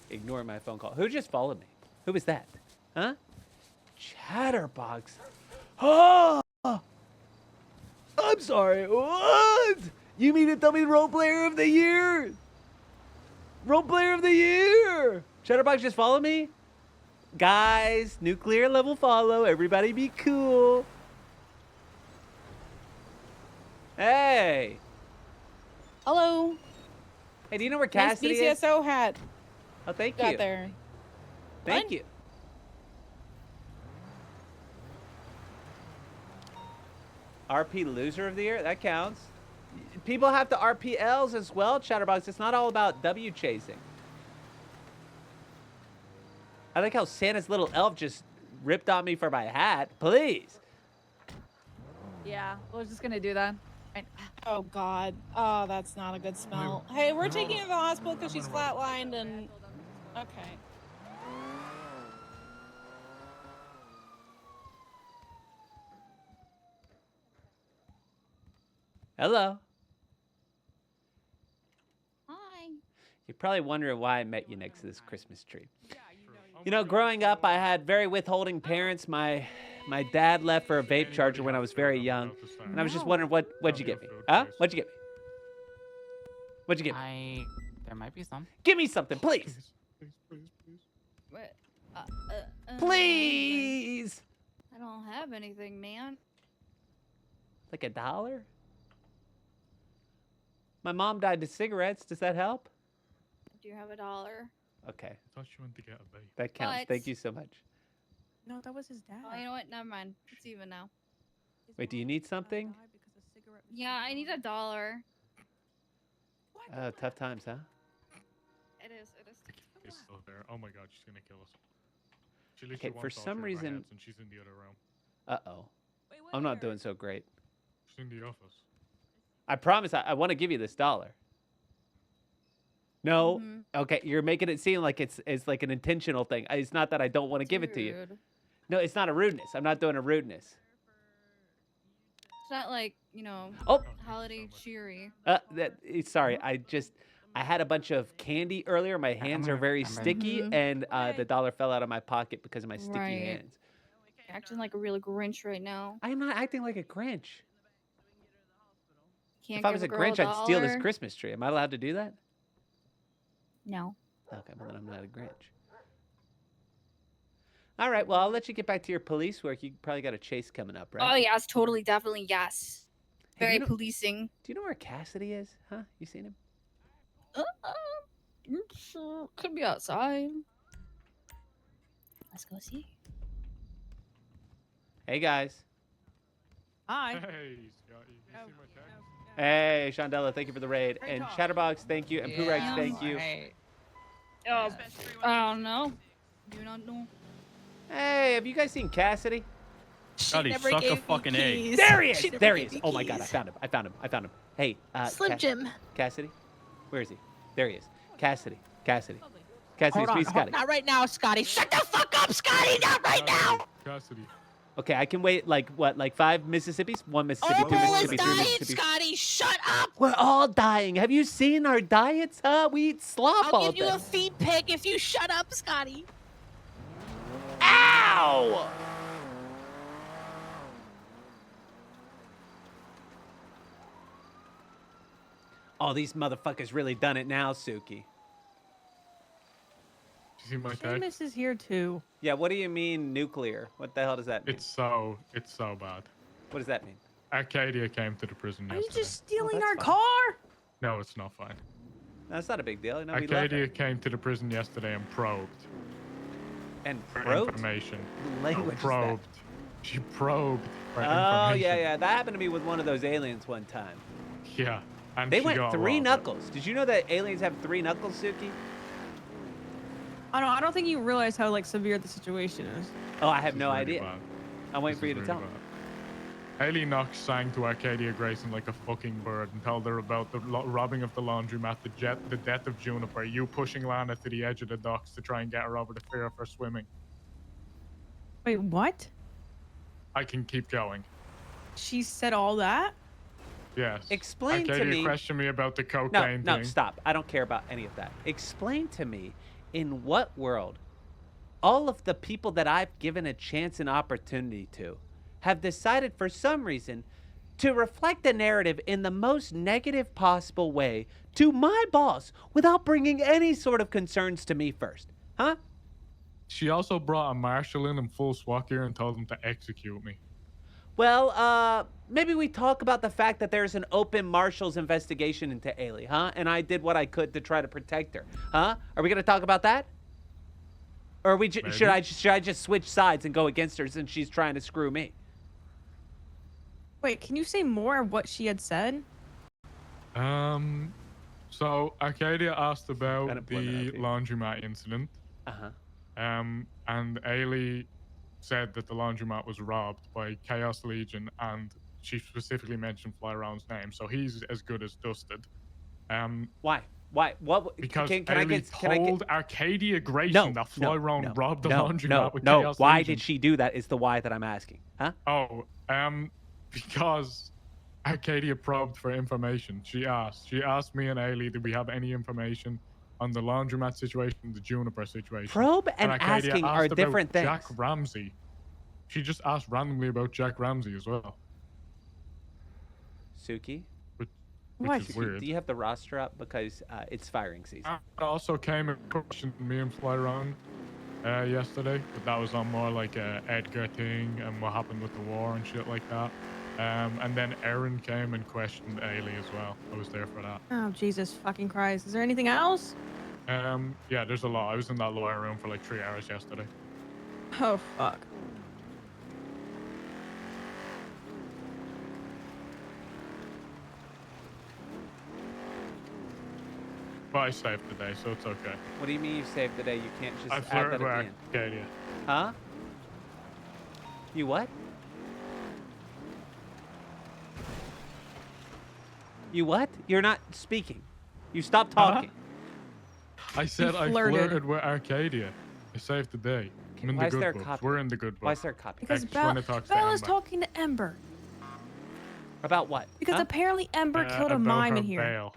ignoring my phone call. Who just followed me? Who was that? Huh? Chatterbox. Oh! I'm sorry. What? You mean to tell me role player of the year? Role player of the year. Chatterbox just followed me? Guys, nuclear level follow. Everybody be cool. Hey. Hello. Hey, do you know where Nice Cassidy is? BCSO hat. Oh, thank Got you. there. Thank What? you. RP loser of the year? That counts. People have to RPLs as well, Chatterbox. It's not all about W chasing. I like how Santa's little elf just ripped on me for my hat. Please. Yeah, I was just gonna do that. Oh God. Oh, that's not a good smell. Hey, we're taking her to the hospital because she's flatlined and. Okay. Hello. Hi. You're probably wondering why I met you next to this Christmas tree. You know, growing up, I had very withholding parents. My dad left for a vape charger when I was very young, and I was just wondering what'd you get me? Huh? What'd you get me? What'd you get me? There might be some. Give me something, please. What? Please. I don't have anything, man. Like $1? My mom died to cigarettes. Does that help? Do you have $1? Okay. I thought you went to get a vape. That counts. What? Thank you so much. No, that was his dad. Oh, you know what? Never mind. It's even now. Wait, do you need something? Yeah, I need $1. Oh, tough times, huh? It is. It is. It's still there. Oh my god, she's gonna kill us. She Okay, literally for wants all some three of our reason- heads and she's in the other room. Uh-oh. I'm not doing so great. She's in the office. I promise I want to give you this $1. No? Mhm. Okay, you're making it seem like it's like an intentional thing. It's not that I don't want to give it to you. Rude. No, it's not a rudeness. I'm not doing a rudeness. It's not like, you know, Oh, holiday cheery. sorry. I had a bunch of candy earlier. My hands are very sticky, Mhm. and the $1 fell out of my pocket because of my sticky Right. hands. You're acting like a real Grinch right now. I am not acting like a Grinch. Can't If I give was a girl Grinch, I'd steal this $1? Christmas tree. Am I allowed to do that? No. Okay, well then I'm not a Grinch. All right, well I'll let you get back to your police work. You probably got a chase coming up, right? Oh yes, totally, definitely, yes. Hey, do Very you know- policing. Do you know where Cassidy is? Huh? You seen him? Could be outside. Let's go see. Hey guys. Hi. Hey, Scotty. You see my text? Hey, Shondella, thank you for the raid. And Chatterbox, thank you. And Poorex, thank you. Oh, I don't know. Do not know. Hey, have you guys seen Cassidy? Scotty, never suck a gave me fucking egg. keys. There he is! She never There he gave is! me Oh my god, I keys. found him. I found him. I found him. Hey, Slim Jim. Cassidy? Where is he? There he is. Cassidy. Cassidy. Cassidy, Hold on. please, Scotty. Not right now, Scotty. Shut the fuck up, Scotty. Not right now. Cassidy. Okay, I can wait like what, like 5 Mississippis? 1 Mississippi, 2 All is Mississippi, 3 dying, Mississippi. Scotty. Shut up. We're all dying. Have you seen our diets, huh? We eat slop I'll all give you day. a feed pic if you shut up, Scotty. Ow! Oh, these motherfuckers really done it now, Suki. Did you see my text? Seamus is here too. Yeah, what do you mean nuclear? What the hell does that mean? It's so bad. What does that mean? Arcadia came to the prison Are you yesterday. just stealing that's our fine. car? No, it's not fine. That's not a big deal. No, we love Arcadia it. came to the prison yesterday and probed And for probed? information. Language No, is that? probed. She probed for Oh, information. yeah. That happened to me with one of those aliens one time. Yeah. And They she went got 3 robbed. knuckles. Did you know that aliens have 3 knuckles, Suki? I don't think you realize how like severe the situation is. Oh, I have This no is really idea. bad. I'm waiting This for you is to really tell me. bad. Haley Knox sang to Arcadia Grayson like a fucking bird and told her about the robbing of the laundromat, the death of Juniper, you pushing Lana to the edge of the docks to try and get her over the fear of her swimming. Wait, what? I can keep going. She said all that? Yes. Explain to Arcadia me- questioned me about the No, cocaine no, thing. stop. I don't care about any of that. Explain to me in what world all of the people that I've given a chance and opportunity to have decided for some reason to reflect the narrative in the most negative possible way to my boss without bringing any sort of concerns to me first? Huh? She also brought a marshal in full SWAT gear and told him to execute me. Well, maybe we talk about the fact that there's an open marshal's investigation into Ailey, huh? And I did what I could to try to protect her, huh? Are we gonna talk about that? Or are we should I just switch sides and go against her since she's trying to screw me? Wait, can you say more of what she had said? So Arcadia asked about Unemployment the IP. laundromat incident. Uh-huh. And Ailey said that the laundromat was robbed by Chaos Legion, and she specifically mentioned Flyround's name, so he's as good as dusted. Why? What? Because can Ailey told Arcadia Grayson that Flyround robbed the laundromat with Chaos Why Legion. did she do that is the why that I'm asking, huh? Oh, because Arcadia probed for information. She asked me and Ailey, did we have any information on the laundromat situation, the Juniper situation? Probe and Arcadia asking asked are about different things. Jack Ramsey. She just asked randomly about Jack Ramsey as well. Suki, Which What? is weird. do you have the roster up? Because it's firing season. It also came and questioned me and Flyround yesterday, but that was on more like a Edgar thing and what happened with the war and shit like that. And then Erin came and questioned Ailey as well. I was there for that. Oh, Jesus fucking Christ. Is there anything else? Yeah, there's a lot. I was in that lawyer room for like 3 hours yesterday. Oh, fuck. But I saved the day, so it's okay. What do you mean you saved the day? You can't just I add that flirted at the with end. Arcadia. Huh? You what? You what? You're not speaking. You stopped talking. I said I flirted. flirted with Arcadia. I saved the day. I'm in Why the is good there a books. copy? We're in the good Why books. is there a copy? Because X when it talks to Bella's Ember. talking to Ember. About what? Because huh? apparently Ember killed a about mime her in here. bail.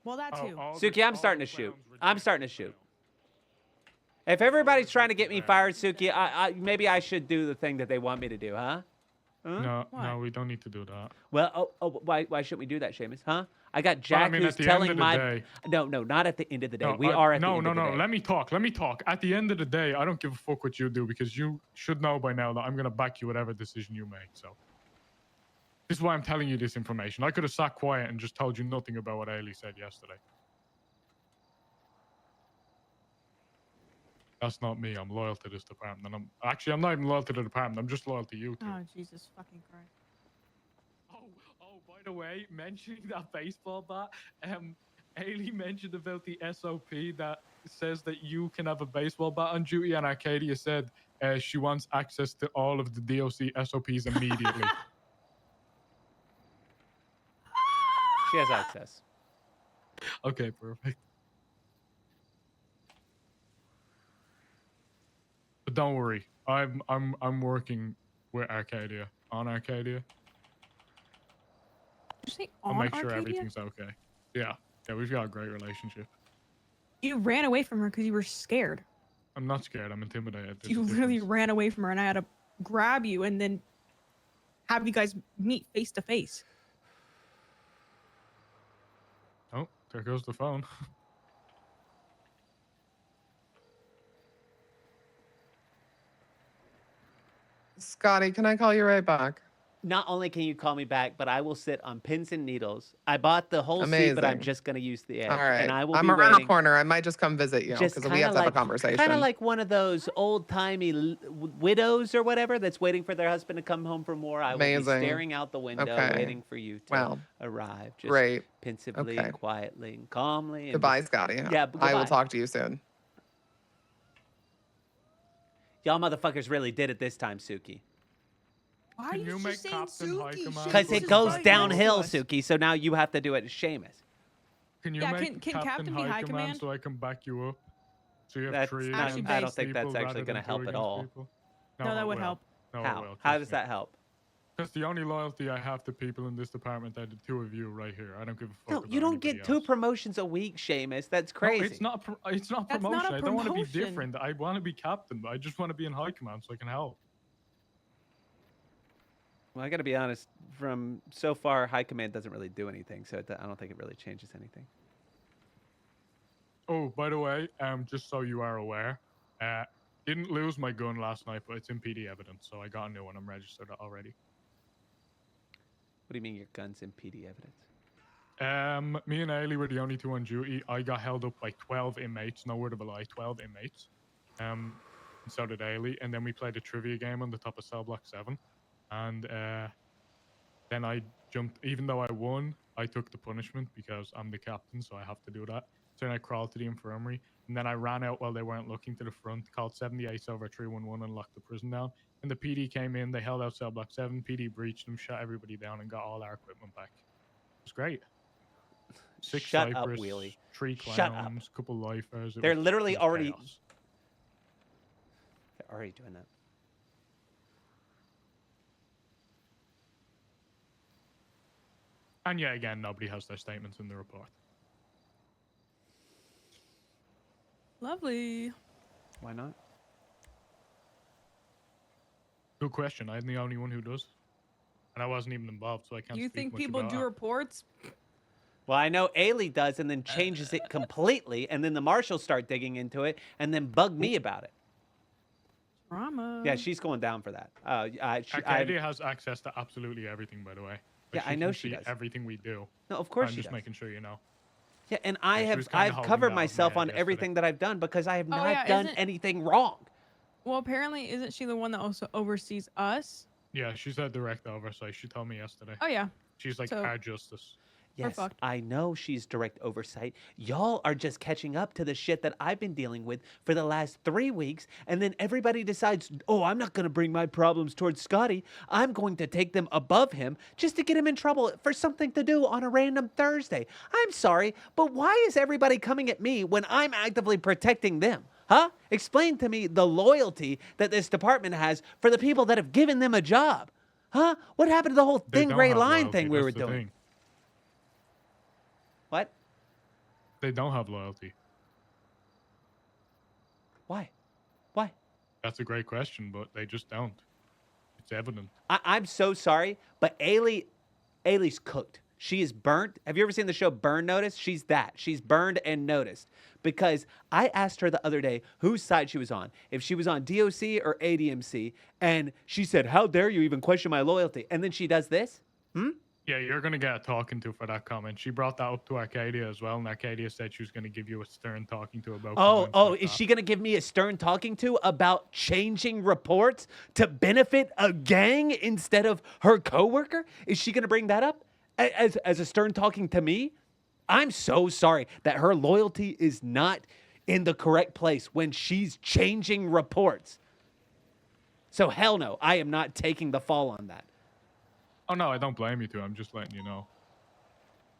Well, that too. Suki, I'm starting to shoot. I'm starting to shoot. If everybody's trying to get me fired, Suki, maybe I should do the thing that they want me to do, huh? No, Why? no, we don't need to do that. Well, why shouldn't we do that, Seamus? Huh? I got Jack mean, who's at the telling end of the my day- no, not at the end of the day. No, we are at the end no, of the day. Let me talk. At the end of the day, I don't give a fuck what you do because you should know by now that I'm gonna back you whatever decision you make. So this is why I'm telling you this information. I could have sat quiet and just told you nothing about what Ailey said yesterday. That's not me. I'm loyal to this department. And I'm not even loyal to the department. I'm just loyal to you two. Oh, Jesus fucking Christ. Oh, by the way, mentioning that baseball bat, Ailey mentioned about the SOP that says that you can have a baseball bat on duty, and Arcadia said she wants access to all of the DOC SOPs immediately. She has access. Okay, perfect. But don't worry, I'm working with Arcadia on Arcadia. Did you say I'll on make sure Arcadia? everything's okay. Yeah, we've got a great relationship. You ran away from her because you were scared. I'm not scared. I'm intimidated. There's You a really difference. ran away from her, and I had to grab you and then have you guys meet face to face. Oh, there goes the phone. Scotty, can I call you right back? Not only can you call me back, but I will sit on pins and needles. I bought the whole seat, but I'm Amazing. just going to use the edge. All right. And I will I'm be around waiting. the corner. I might just come visit you Just because we have to have a conversation. Kind of like one of those old-timey widows or whatever that's waiting for their husband to come home from war. I will be Amazing. staring out the window, Okay. waiting for you to Well, arrive. Just great. pensively Okay. and quietly and calmly. And Goodbye, just- Scotty. Yeah, I will goodbye. talk to you soon. Y'all motherfuckers really did it this time, Suki. Why Can are you you make just saying Captain High Suki? Command Because This it is goes right downhill, next to us. Suki, so now you have to do it as Seamus. Can you Yeah, make can Captain be High Command? so I can back you up? So you have That's three not, Actually, I don't based think that's people actually rather going to than help two at against all. people? No, that it would will. help. No, it How? will, How trust does me. that help? Because the only loyalty I have to people in this department are the two of you right here. I don't give a fuck No, about you don't anybody get 2 else. promotions a week, Seamus. That's crazy. No, it's not. It's not That's not promotion. a I don't want to be promotion. different. I want to be captain. I just want to be in high command so I can help. Well, I got to be honest. From so far, high command doesn't really do anything, so I don't think it really changes anything. Oh, by the way, just so you are aware, didn't lose my gun last night, but it's in PD evidence, so I got a new one. I'm registered already. What do you mean your gun's in PD evidence? Me and Ailey were the only two on duty. I got held up by 12 inmates. No word of a lie, 12 inmates. And so did Ailey. And then we played a trivia game on the top of cell block 7. And then I jumped. Even though I won, I took the punishment because I'm the captain, so I have to do that. So then I crawled to the infirmary, and then I ran out while they weren't looking to the front, called 78 over 311 and locked the prison down. And the PD came in, they held out cell block 7, PD breached them, shut everybody down, and got all our equipment back. It was great. 6 Shut up, Cypress, Wheelie. 3 Shut up. clowns, couple lifers. They're literally already... chaos. They're already doing that. And yeah, again, nobody has their statements in the report. Lovely. Why not? Good question. I'm the only one who does. And I wasn't even involved, so I can't You speak think much people about do that. reports? Well, I know Ailey does, and then changes it completely, and then the marshals start digging into it, and then bug me about it. Drama. Yeah, she's going down for that. Arcadia has access to absolutely everything, by the way. Yeah, I know can she see does. Everything we do. No, of course I'm she just does. making sure you know. Yeah, and Yeah, she was kinda I've holding covered that over my myself head on yesterday. everything that I've done because I have Oh, not yeah, done isn't- anything wrong. Well, apparently, isn't she the one that also oversees us? Yeah, she's a direct oversight. She told me yesterday. Oh yeah. She's like so- our justice. Yes, fucked. I know she's direct oversight. Y'all are just catching up to the shit that I've been dealing with for the last 3 weeks, and then everybody decides, oh, I'm not going to bring my problems towards Scotty. I'm going to take them above him just to get him in trouble for something to do on a random Thursday. I'm sorry, but why is everybody coming at me when I'm actively protecting them? Huh? Explain to me the loyalty that this department has for the people that have given them a job. Huh? What happened to the whole They thin don't gray have line loyalty, thing we that's were the doing? thing. What? They don't have loyalty. Why? Why? That's a great question, but they just don't. It's evident. I'm so sorry, but Ailey's cooked. She is burnt. Have you ever seen the show Burn Notice? She's that. She's burned and noticed. Because I asked her the other day whose side she was on, if she was on DOC or ADMC, and she said, how dare you even question my loyalty? And then she does this? Yeah, you're going to get a talking to for that comment. She brought that up to Arcadia as well, and Arcadia said she was going to give you a stern talking to about comments like Is that. she going to give me a stern talking to about changing reports to benefit a gang instead of her coworker? Is she going to bring that up as a stern talking to me? I'm so sorry that her loyalty is not in the correct place when she's changing reports. So hell no, I am not taking the fall on that. Oh, no, I don't blame you two. I'm just letting you know.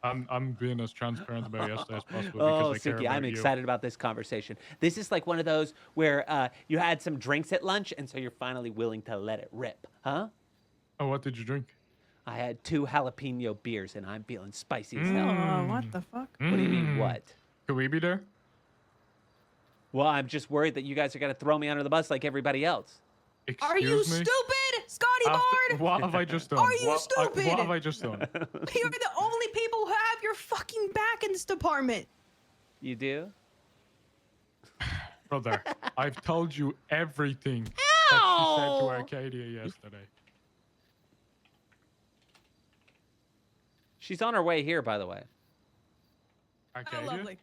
I'm being as transparent about yesterday as possible Oh, because I care Suki, about I'm you. excited about this conversation. This is like one of those where you had some drinks at lunch, and so you're finally willing to let it rip, huh? Oh, what did you drink? I had 2 jalapeno beers, and I'm feeling spicy as hell. Oh, what the fuck? What do you mean, what? Could we be there? Well, I'm just worried that you guys are going to throw me under the bus like everybody else. Are you Excuse me? stupid, Scotty Bard? What have I just done? Are you what stupid? have I just done? You're the only people who have your fucking back in this department. You do? Brother, I've told you everything that she said to Arcadia yesterday. She's on her way here, by the way. Oh, Arcadia? lovely.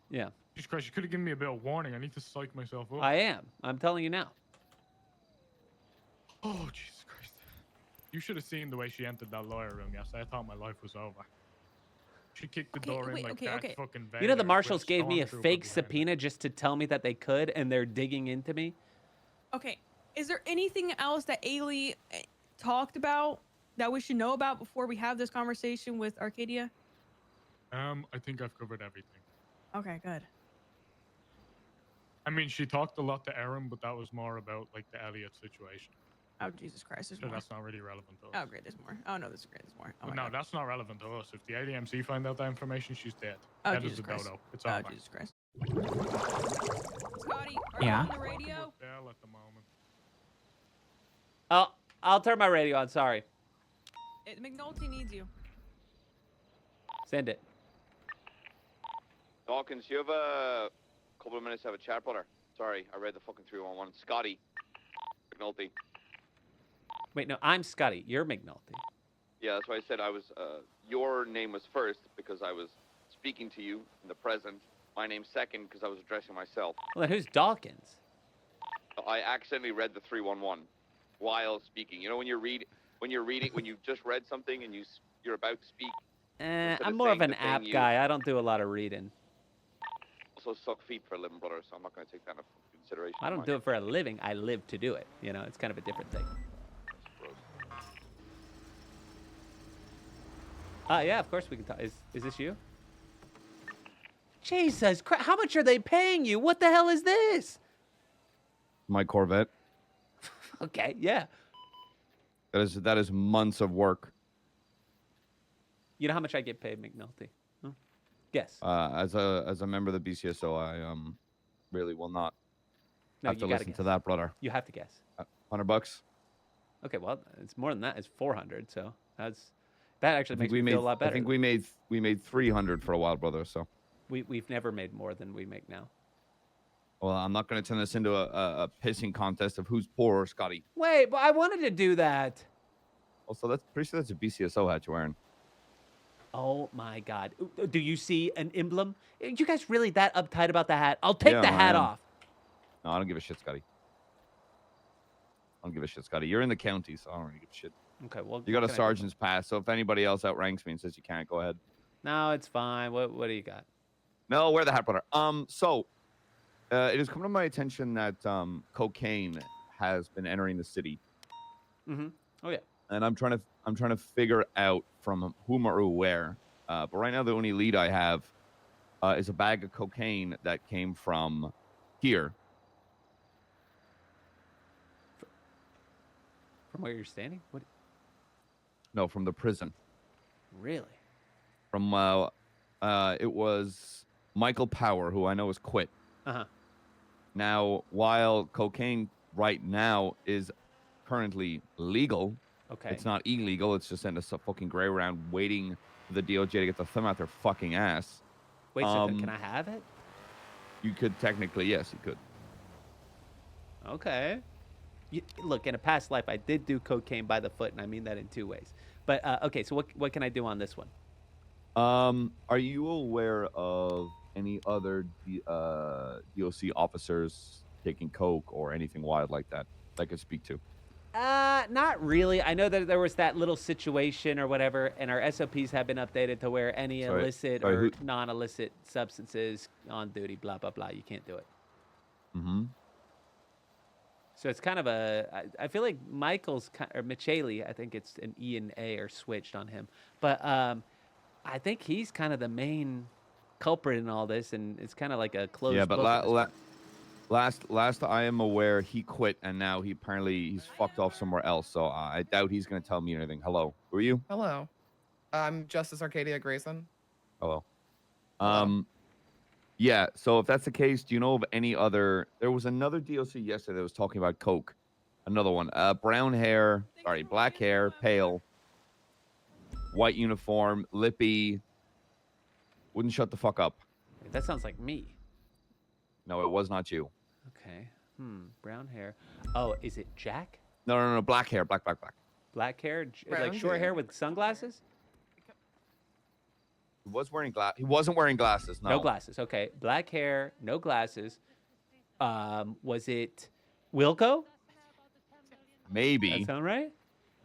Yeah, Jesus Christ, you could have given me a bit of warning. I need to psych myself up. I am. I'm telling you now. Oh, Jesus Christ. You should have seen the way she entered that lawyer room yesterday. I thought my life was over. She kicked the Okay, door in wait, like okay, Darth okay. fucking Vader. You know, the with marshals gave me a stormtrooper fake behind her. subpoena just to tell me that they could, and they're digging into me. Okay, is there anything else that Ailey talked about that we should know about before we have this conversation with Arcadia? I think I've covered everything. Okay, good. I mean, she talked a lot to Erin, but that was more about like the Elliot situation. Oh, Jesus Christ, there's Sure, more. that's not really relevant to us. Oh, great, there's more. Oh, no, there's great, there's more. Oh, my No, God. that's not relevant to us. If the ADMC find out that information, she's dead. Oh, Dead as Jesus a Christ. dodo. It's Oh, over. Jesus Christ. Scotty, are Yeah? you on the radio? Bell at the moment. Oh, I'll turn my radio on. Sorry. McNulty needs you. Send it. Dawkins, you have a couple of minutes to have a chat, brother? Sorry, I read the fucking 311. Scotty. McNulty. Wait, no, I'm Scotty. You're McNulty. Yeah, that's why I said I was, your name was first because I was speaking to you in the present. My name's second because I was addressing myself. Well, then who's Dawkins? I accidentally read the 311 while speaking. You know when when you've just read something and you're about to speak. Instead I'm of more of saying an the thing app you guy. I don't do a lot of reading. Also suck feet for a living, brother, so I'm not going to take that into consideration. I don't do it for a living. I live to do it. You know, it's kind of a different thing. Yeah, of course we can talk. Is this you? Jesus Christ, how much are they paying you? What the hell is this? My Corvette. Okay, yeah. That is months of work. You know how much I get paid, McNulty? Huh? Guess. As a member of the BCSO, I really will not No, have to you gotta listen guess. to that, brother. You have to guess. $100. Okay, well, it's more than that. It's 400. So that actually I think makes we me made. feel a lot better. I think we made 300 for a while, brother. So. We've never made more than we make now. Well, I'm not going to turn this into a pissing contest of who's poorer, Scotty. Wait, but I wanted to do that. Also, that's pretty sure that's a BCSO hat you're wearing. Oh my God! Do you see an emblem? You guys really that uptight about the hat? I'll take the hat off. No, I don't give a shit, Scotty. I don't give a shit, Scotty. You're in the county, so I don't really give a shit. Okay, well, You got what a can I do? sergeant's pass, so if anybody else outranks me and says you can't, go ahead. No, it's fine. What do you got? No, wear the hat, brother. It has come to my attention that cocaine has been entering the city, Mm-hmm. Oh yeah. and I'm trying to figure out from whom or where. But right now, the only lead I have is a bag of cocaine that came from here. From where you're standing? What? No, from the prison. Really? From it was Michael Power, who I know has quit. Uh-huh. Now, while cocaine right now is currently legal, Okay. it's not illegal. It's just in a fucking gray round waiting for the DOJ to get the thumb out their fucking ass. Wait, so can I have it? You could technically, yes, you could. Okay. Look, in a past life, I did do cocaine by the foot, and I mean that in two ways. But okay, so what can I do on this one? Are you aware of any other DOC officers taking coke or anything wild like that I could speak to? Not really. I know that there was that little situation or whatever, and our SOPs have been updated to where any illicit or non-illicit substances on duty, blah, blah, blah, you can't do it. Mm-hmm. So it's kind of I feel like Michael's, or Michele, I think it's an E and A are switched on him. But I think he's kind of the main culprit in all this, and it's kind of like a closed Yeah, book but at this point. last I am aware, he quit, and now he's fucked off somewhere else. So I doubt he's gonna tell me anything. Hello, who are you? Hello. I'm Justice Arcadia Grayson. Hello. Hello. Yeah. So if that's the case, do you know of any other? There was another DOC yesterday that was talking about coke. Another one. Brown hair. Sorry, black hair, pale, white uniform, lippy. Wouldn't shut the fuck up. That sounds like me. No, it was not you. Okay. Brown hair. Oh, is it Jack? No. Black hair. Black. Black hair? Like Brown short hair hair. with sunglasses? He was wearing He wasn't wearing glasses. No. No glasses. Okay. Black hair, no glasses. Was it Wilco? Maybe. That sound right?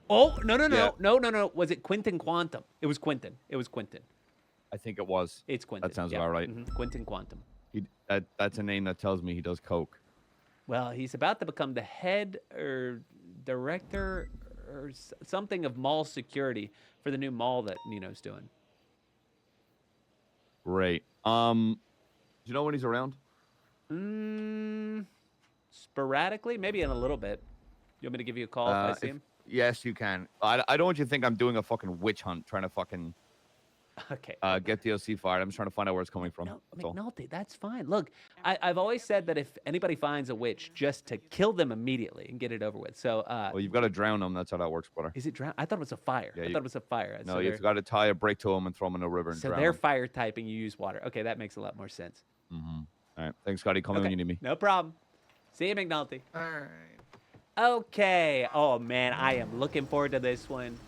Oh, no. Yeah. No. Was it Quentin Quantum? It was Quentin. I think it was. It's Quentin. That sounds yeah. about right. Quentin Quantum. That's a name that tells me he does coke. Well, he's about to become the head or director or something of mall security for the new mall that Nino's doing. Great. Do you know when he's around? Sporadically, maybe in a little bit. You want me to give you a call if I see him? Yes, you can. I don't want you to think I'm doing a fucking witch hunt trying to fucking Okay. get DLC fired. I'm just trying to find out where it's coming from. No, That's all. McNulty, that's fine. Look, I've always said that if anybody finds a witch, just to kill them immediately and get it over with. So, Well, you've got to drown them. That's how that works, brother. is it drown? I thought it was a fire. Yeah, I thought it was a fire. No, so you've got to tie a brick to them and throw them in a river and so drown they're them. fire typing. You use water. Okay, that makes a lot more sense. All right. Thanks, Scotty. Call me when you need me. No problem. See you, McNulty. All right. Okay. Oh man, I am looking forward to this one.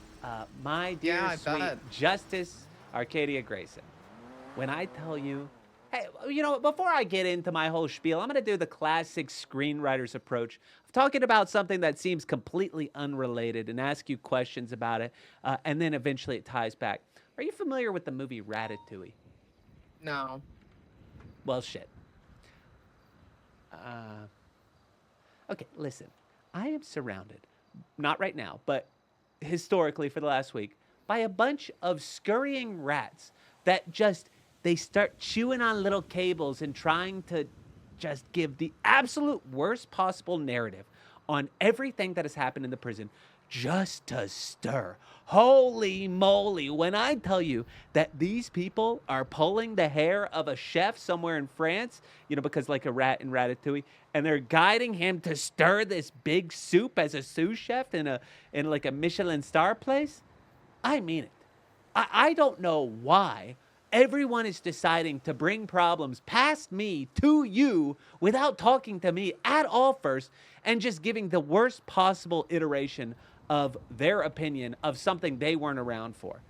My dear Yeah, I sweet bet. Justice Arcadia Grayson. When I tell you, hey, you know, before I get into my whole spiel, I'm going to do the classic screenwriter's approach of talking about something that seems completely unrelated and ask you questions about it, and then eventually it ties back. Are you familiar with the movie Ratatouille? No. Well, shit. Okay, listen. I am surrounded, not right now, but historically for the last week, by a bunch of scurrying rats that just, they start chewing on little cables and trying to just give the absolute worst possible narrative on everything that has happened in the prison just to stir. Holy moly, when I tell you that these people are pulling the hair of a chef somewhere in France, you know, because like a rat in Ratatouille, and they're guiding him to stir this big soup as a sous chef in like a Michelin star place, I mean it. I don't know why everyone is deciding to bring problems past me to you without talking to me at all first and just giving the worst possible iteration of their opinion of something they weren't around for.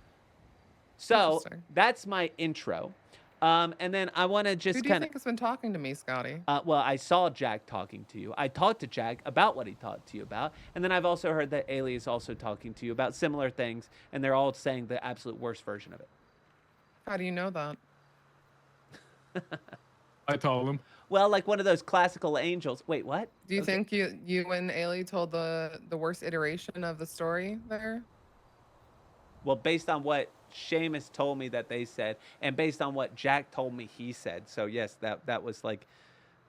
So Interesting. that's my intro. And then I want to Who just do you kind think has been talking to me, Scotty? well, I saw Jack talking to you. I talked to Jack about what he talked to you about. And then I've also heard that Ailey is also talking to you about similar things. And they're all saying the absolute worst version of it. How do you know that? I told him. Well, like one of those classical angels. Wait, what? Do you think you and Ailey told the worst iteration of the story there? Well, based on what Seamus told me that they said, and based on what Jack told me he said. So yes, that was like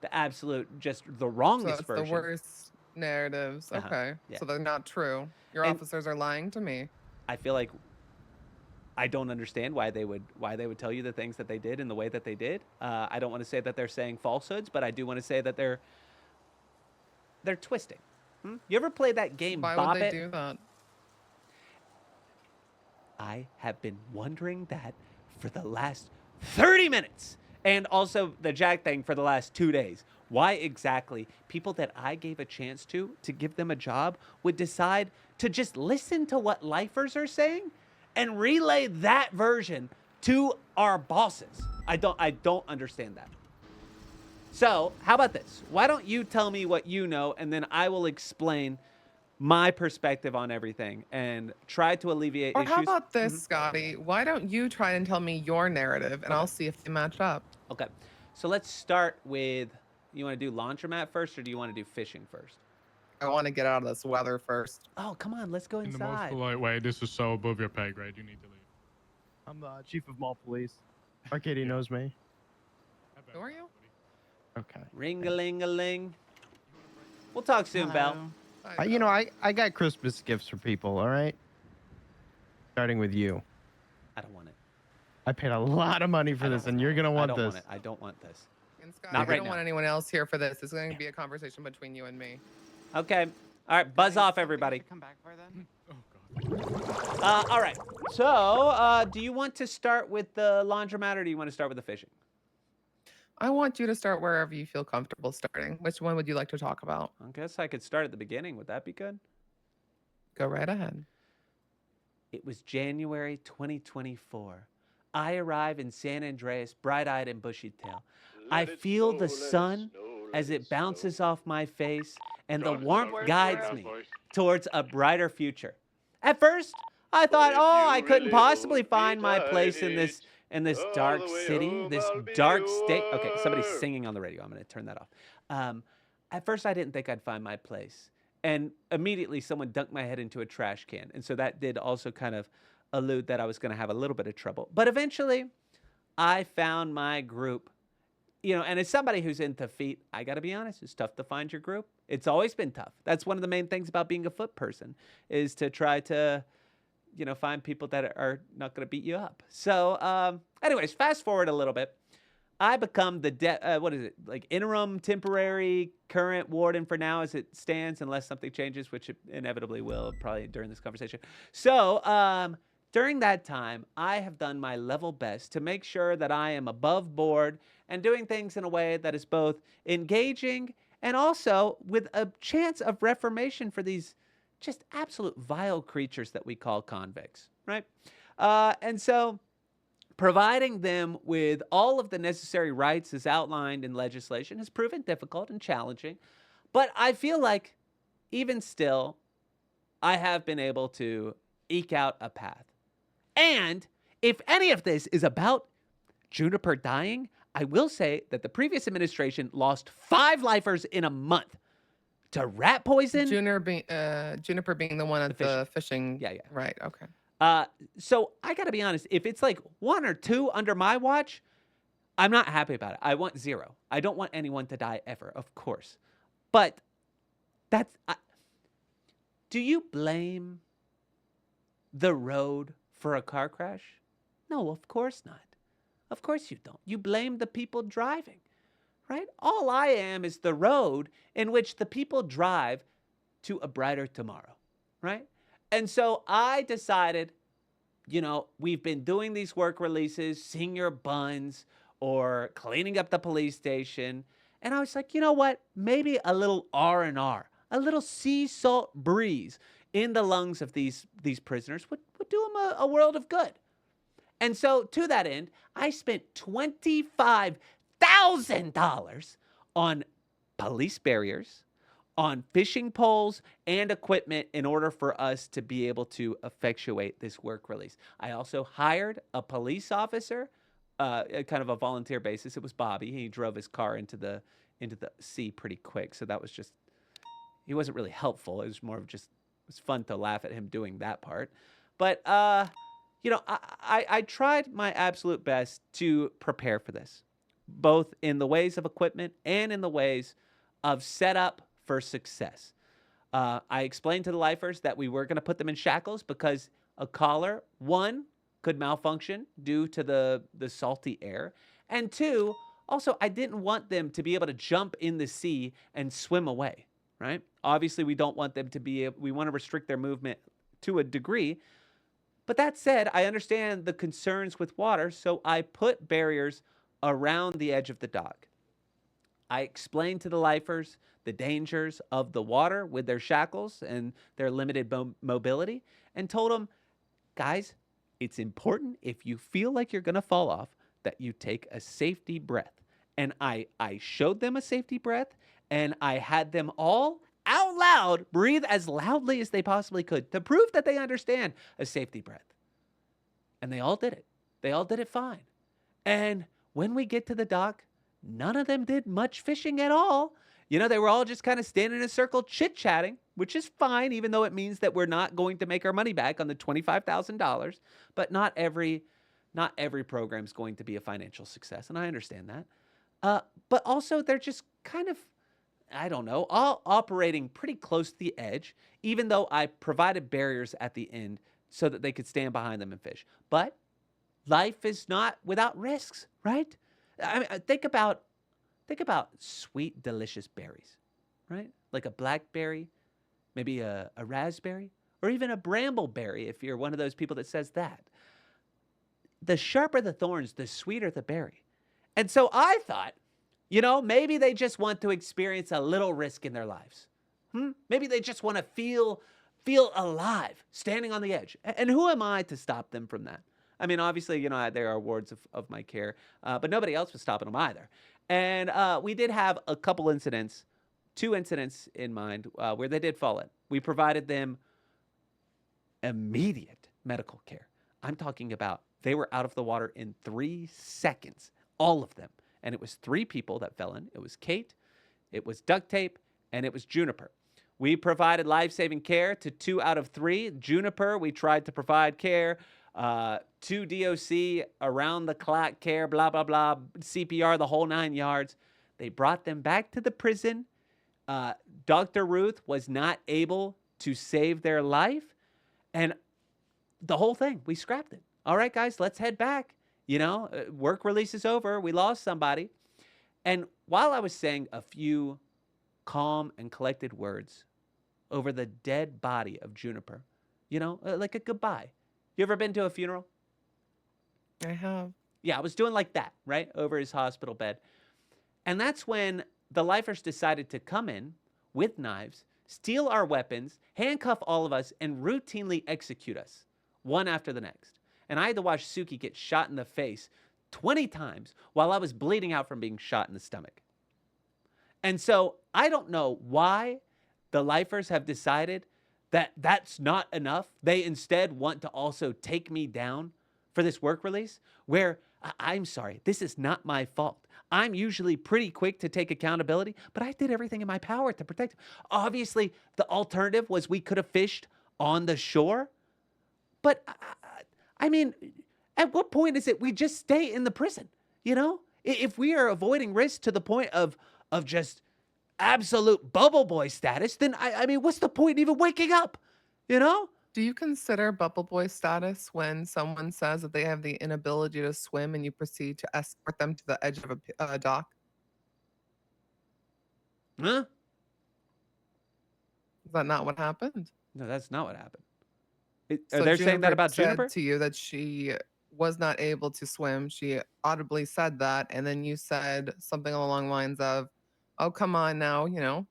the absolute, just the So wrongest it's version. the worst narratives. Uh-huh, Okay. yeah. So they're not true. Your And- officers are lying to me. I feel like I don't understand why they would tell you the things that they did in the way that they did. I don't want to say that they're saying falsehoods, but I do want to say that they're twisting. You ever play that game Why Bop would they It? do that? I have been wondering that for the last 30 minutes. And also the Jack thing for the last 2 days. Why exactly people that I gave a chance to give them a job would decide to just listen to what lifers are saying and relay that version to our bosses. I don't understand that. So how about this? Why don't you tell me what you know, and then I will explain my perspective on everything and try to alleviate Or issues. how about this, Scotty? Why don't you try and tell me your narrative, and I'll see if they match up. Okay, so let's start with, you want to do laundromat first, or do you want to do fishing first? I want to get out of this weather first. Oh, come on, let's go In the most inside. polite way, this is so above your pay grade. You need to leave. I'm the chief of mall police. Arcadia knows me. Who are you? Okay. Ring-a-ling-a-ling. We'll talk soon, Belle. Hi, You know, I got Christmas gifts for people, all right? Starting with you. I don't want it. I paid a lot of money for this, and you're going to I want don't this. want it. I don't want this. And Scotty, Not I right don't now. want anyone else here for this. It's going to be a conversation between you and me. Okay. All right, buzz off, everybody. Come back for then. Oh god. All right. So, do you want to start with the laundromat, or do you want to start with the fishing? I want you to start wherever you feel comfortable starting. Which one would you like to talk about? I guess I could start at the beginning. Would that be good? Go right ahead. It was January 2024. I arrive in San Andreas, bright-eyed and bushy-tailed. I feel the sun as it bounces off my face, and the warmth guides me towards a brighter future. At first, I thought, oh, I couldn't possibly find my place in this dark city, this dark state. Okay, somebody's singing on the radio. I'm going to turn that off. At first, I didn't think I'd find my place. And immediately, someone dunked my head into a trash can. And so that did also kind of allude that I was going to have a little bit of trouble. But eventually, I found my group and as somebody who's into feet, I got to be honest, it's tough to find your group. It's always been tough. That's one of the main things about being a foot person is to try to, find people that are not going to beat you up. So, anyways, fast forward a little bit. I become the interim, temporary, current warden for now as it stands, unless something changes, which it inevitably will probably during this conversation. So, during that time, I have done my level best to make sure that I am above board and doing things in a way that is both engaging and also with a chance of reformation for these just absolute vile creatures that we call convicts, right? And so providing them with all of the necessary rights as outlined in legislation has proven difficult and challenging. But I feel like even still, I have been able to eke out a path. And if any of this is about Juniper dying, I will say that the previous administration lost 5 lifers in a month to rat poison. Juniper being the one at the fishing. Yeah. Right. Okay. So I got to be honest, if it's like 1 or 2 under my watch, I'm not happy about it. I want 0. I don't want anyone to die ever, of course. But do you blame the road for a car crash? No, of course not. Of course you don't. You blame the people driving, right? All I am is the road in which the people drive to a brighter tomorrow, right? And so I decided, we've been doing these work releases, senior buns, or cleaning up the police station. And I was like, you know what? Maybe a little R&R, a little sea salt breeze in the lungs of these prisoners would do them a world of good. And so to that end, I spent $25,000 on police barriers, on fishing poles and equipment in order for us to be able to effectuate this work release. I also hired a police officer, kind of a volunteer basis. It was Bobby. He drove his car into the sea pretty quick. So that was just, he wasn't really helpful. It was more of just, it was fun to laugh at him doing that part. But, I tried my absolute best to prepare for this, both in the ways of equipment and in the ways of setup for success. I explained to the lifers that we were going to put them in shackles because a collar, 1, could malfunction due to the salty air, and 2, also, I didn't want them to be able to jump in the sea and swim away, right? Obviously, we don't want them to we want to restrict their movement to a degree. But that said, I understand the concerns with water, so I put barriers around the edge of the dock. I explained to the lifers the dangers of the water with their shackles and their limited mobility, and told them, guys, it's important if you feel like you're going to fall off that you take a safety breath. And I showed them a safety breath, and I had them all out loud breathe as loudly as they possibly could to prove that they understand a safety breath. And they all did it. They all did it fine. And when we get to the dock, none of them did much fishing at all. They were all just kind of standing in a circle chit-chatting, which is fine, even though it means that we're not going to make our money back on the $25,000. But not every program is going to be a financial success, and I understand that. But also, they're just kind of, I don't know, all operating pretty close to the edge, even though I provided barriers at the end so that they could stand behind them and fish. But life is not without risks, right? I mean, think about sweet, delicious berries, right? Like a blackberry, maybe a raspberry, or even a brambleberry if you're one of those people that says that. The sharper the thorns, the sweeter the berry. And so I thought, maybe they just want to experience a little risk in their lives. Maybe they just want to feel alive, standing on the edge. And who am I to stop them from that? I mean, obviously, there are wards of my care, but nobody else was stopping them either. And we did have a couple incidents, 2 incidents in mind where they did fall in. We provided them immediate medical care. I'm talking about they were out of the water in 3 seconds, all of them. And it was 3 people that fell in. It was Kate, it was Duct Tape, and it was Juniper. We provided life-saving care to 2 out of 3. Juniper, we tried to provide care 2 DOC, around the clock care, blah, blah, blah, CPR, the whole 9 yards. They brought them back to the prison. Dr. Ruth was not able to save their life. And the whole thing, we scrapped it. All right, guys, let's head back. You know, work release is over. We lost somebody. And while I was saying a few calm and collected words over the dead body of Juniper, you know, like a goodbye. You ever been to a funeral? I have. Yeah, I was doing like that, right? Over his hospital bed. And that's when the lifers decided to come in with knives, steal our weapons, handcuff all of us, and routinely execute us, one after the next. And I had to watch Suki get shot in the face 20 times while I was bleeding out from being shot in the stomach. And so I don't know why the lifers have decided that that's not enough. They instead want to also take me down for this work release, where I'm sorry, this is not my fault. I'm usually pretty quick to take accountability, but I did everything in my power to protect him. Obviously, the alternative was we could have fished on the shore. But, I mean, at what point is it we just stay in the prison, you know? If we are avoiding risk to the point of just absolute bubble boy status, then, I mean, what's the point in even waking up, you know? Do you consider bubble boy status when someone says that they have the inability to swim and you proceed to escort them to the edge of a dock? Huh? Is that not what happened? No, that's not what happened. So Are they saying that Juniper about said Juniper? to you that she was not able to swim. She audibly said that, and then you said something along the lines of, "Oh, come on now, you know,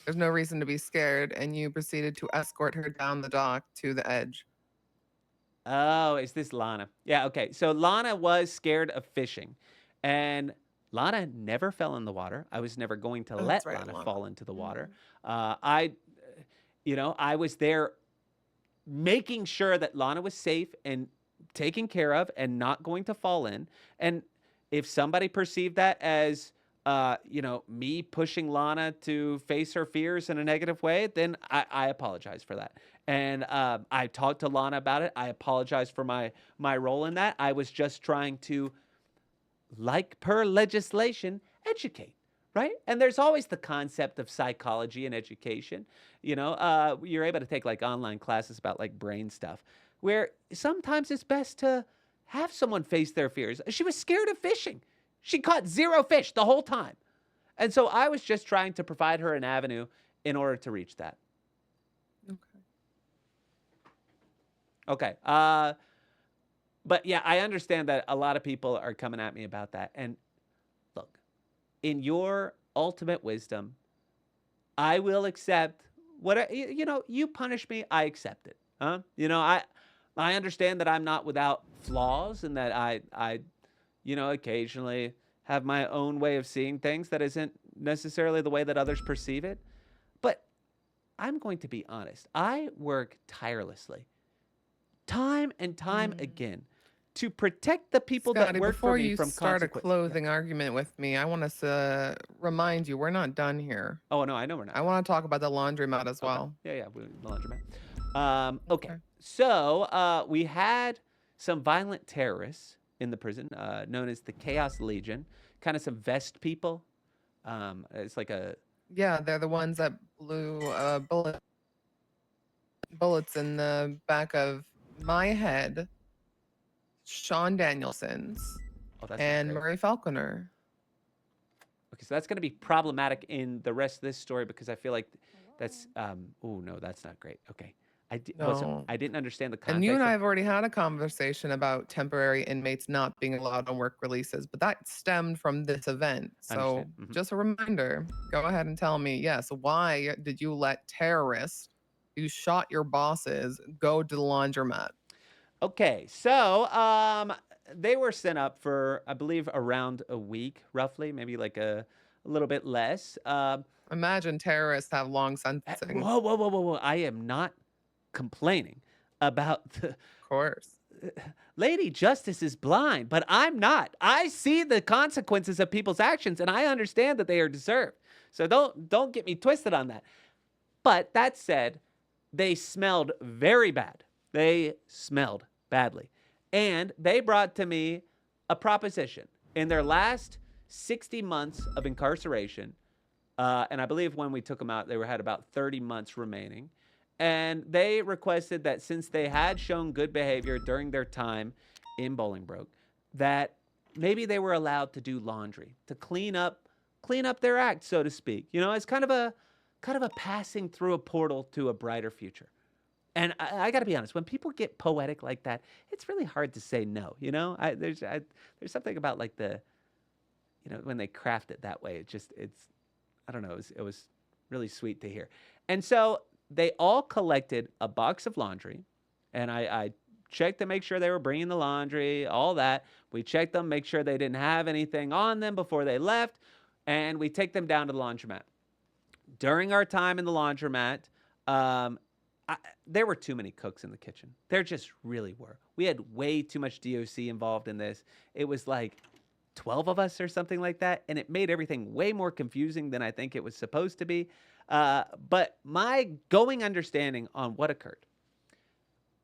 there's no reason to be scared," and you proceeded to escort her down the dock to the edge. Oh, is this Lana? Yeah, okay. So Lana was scared of fishing, and Lana never fell in the water. I was never going to Oh, let that's right, Lana Lana. fall into the water. I was there making sure that Lana was safe and taken care of and not going to fall in. And if somebody perceived that as, me pushing Lana to face her fears in a negative way, then I apologize for that. And I talked to Lana about it. I apologize for my role in that. I was just trying to, like per legislation, educate. Right? And there's always the concept of psychology and education. You're able to take like online classes about like brain stuff, where sometimes it's best to have someone face their fears. She was scared of fishing. She caught 0 fish the whole time. And so I was just trying to provide her an avenue in order to reach that. Okay. But yeah, I understand that a lot of people are coming at me about that. And look, in your ultimate wisdom, I will accept you punish me, I accept it. Huh? I understand that I'm not without flaws and that I occasionally have my own way of seeing things that isn't necessarily the way that others perceive it. But I'm going to be honest. I work tirelessly, time and time again, to protect the people Scotty, that work before for me you from start a consequences. closing argument with me, I want us to remind you we're not done here. Oh, no, I know we're not. I want to talk about the laundromat as Okay. well. Yeah, the laundromat. Okay. So we had some violent terrorists in the prison, known as the Chaos Legion, kind of some vest people. It's like a... Yeah, they're the ones that blew bullets in the back of my head, Sean Danielson's, and Murray Falconer. Okay, so that's going to be problematic in the rest of this story because I feel like that's... oh, no, that's not great. Okay. I didn't understand the context. And you and I have already had a conversation about temporary inmates not being allowed on work releases, but that stemmed from this event. So just a reminder, go ahead and tell me, yes, why did you let terrorists who shot your bosses go to the laundromat? Okay, so they were sent up for, I believe, around a week, roughly, maybe like a little bit less. Imagine terrorists have long sentencing. Whoa. I am not complaining about the... Of course. Lady Justice is blind, but I'm not. I see the consequences of people's actions, and I understand that they are deserved. So don't get me twisted on that. But that said, they smelled very bad. They smelled badly. And they brought to me a proposition. In their last 60 months of incarceration, and I believe when we took them out, they had about 30 months remaining. And they requested that since they had shown good behavior during their time in Bolingbroke, that maybe they were allowed to do laundry, to clean up their act, so to speak. You know, it's kind of a passing through a portal to a brighter future. And I got to be honest, when people get poetic like that, it's really hard to say no. You know, there's something about like when they craft it that way. I don't know. It was really sweet to hear. And so they all collected a box of laundry, and I checked to make sure they were bringing the laundry, all that. We checked them, make sure they didn't have anything on them before they left, and we take them down to the laundromat. During our time in the laundromat, there were too many cooks in the kitchen. There just really were. We had way too much DOC involved in this. It was like 12 of us or something like that, and it made everything way more confusing than I think it was supposed to be. But my going understanding on what occurred,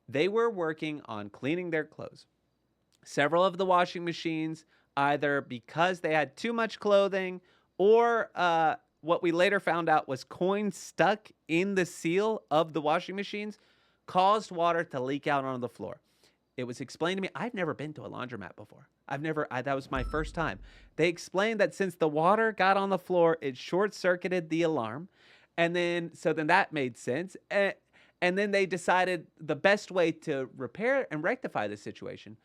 they were working on cleaning their clothes. Several of the washing machines, either because they had too much clothing or what we later found out was coins stuck in the seal of the washing machines, caused water to leak out onto the floor. It was explained to me. I've never been to a laundromat before. That was my first time. They explained that since the water got on the floor, it short-circuited the alarm. And then that made sense. And then they decided the best way to repair and rectify the situation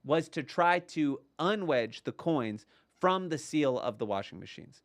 was to try to unwedge the coins from the seal of the washing machines.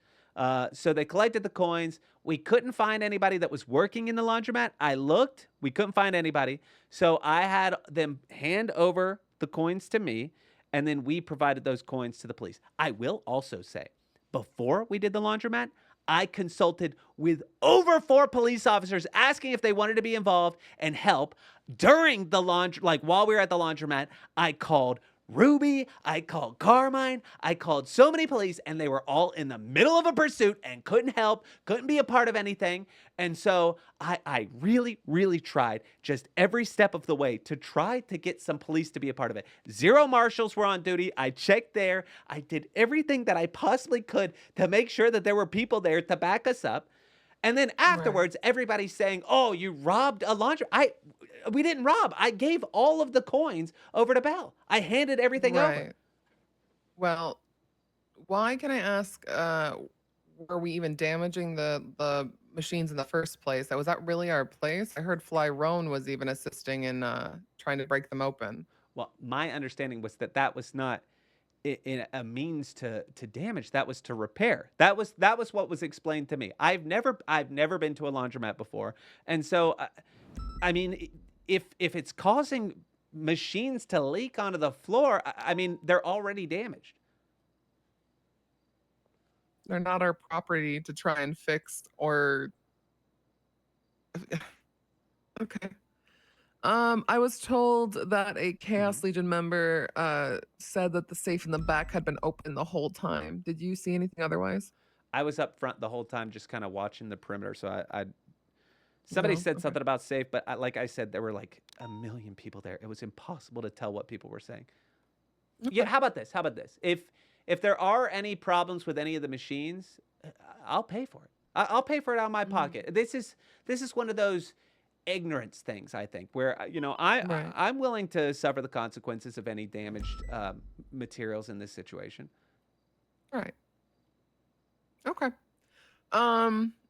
So they collected the coins. We couldn't find anybody that was working in the laundromat. I looked. We couldn't find anybody. So I had them hand over the coins to me, and then we provided those coins to the police. I will also say, before we did the laundromat, I consulted with over 4 police officers asking if they wanted to be involved and help. During the while we were at the laundromat, I called Ruby, I called Carmine, I called so many police, and they were all in the middle of a pursuit and couldn't help, couldn't be a part of anything. And so I really, really tried just every step of the way to try to get some police to be a part of it. 0 marshals were on duty. I checked there. I did everything that I possibly could to make sure that there were people there to back us up. And then afterwards, everybody's saying, "Oh, you robbed a laundry." We didn't rob. I gave all of the coins over to Belle. I handed everything over. Well, why can I ask? Were we even damaging the machines in the first place? Was that really our place? I heard Fly Roan was even assisting in trying to break them open. Well, my understanding was that was not in a means to damage. That was to repair. That was what was explained to me. I've never been to a laundromat before, and so I mean, if it's causing machines to leak onto the floor, I mean, they're already damaged. They're not our property to try and fix or. Okay. I was told that a Chaos Legion member said that the safe in the back had been open the whole time. Did you see anything otherwise? I was up front the whole time, just kind of watching the perimeter. So somebody said something about safe, but like I said, there were like a million people there. It was impossible to tell what people were saying. Okay. Yeah. How about this? If there are any problems with any of the machines, I'll pay for it. I'll pay for it out of my pocket. This is one of those ignorance things, I think, where I'm willing to suffer the consequences of any damaged materials in this situation. Right. Okay.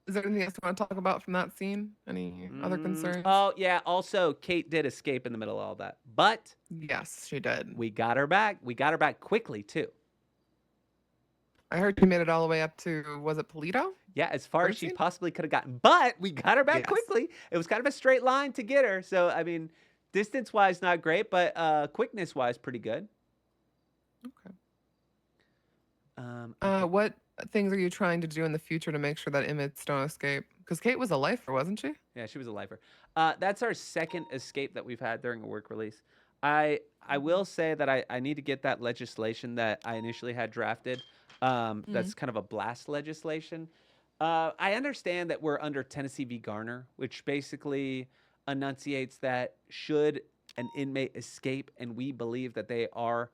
Is there anything else you want to talk about from that scene? Any other concerns? Oh yeah. Also, Kate did escape in the middle of all that, but yes, she did. We got her back. We got her back quickly too. I heard she made it all the way up to, was it Polito? Yeah, as far as she possibly could have gotten. But we got her back quickly. It was kind of a straight line to get her. So, I mean, distance-wise, not great, but quickness-wise, pretty good. Okay. What things are you trying to do in the future to make sure that inmates don't escape? Because Kate was a lifer, wasn't she? Yeah, she was a lifer. That's our second escape that we've had during a work release. I will say that I need to get that legislation that I initially had drafted. That's kind of a blast legislation. I understand that we're under Tennessee v. Garner, which basically enunciates that should an inmate escape and we believe that they are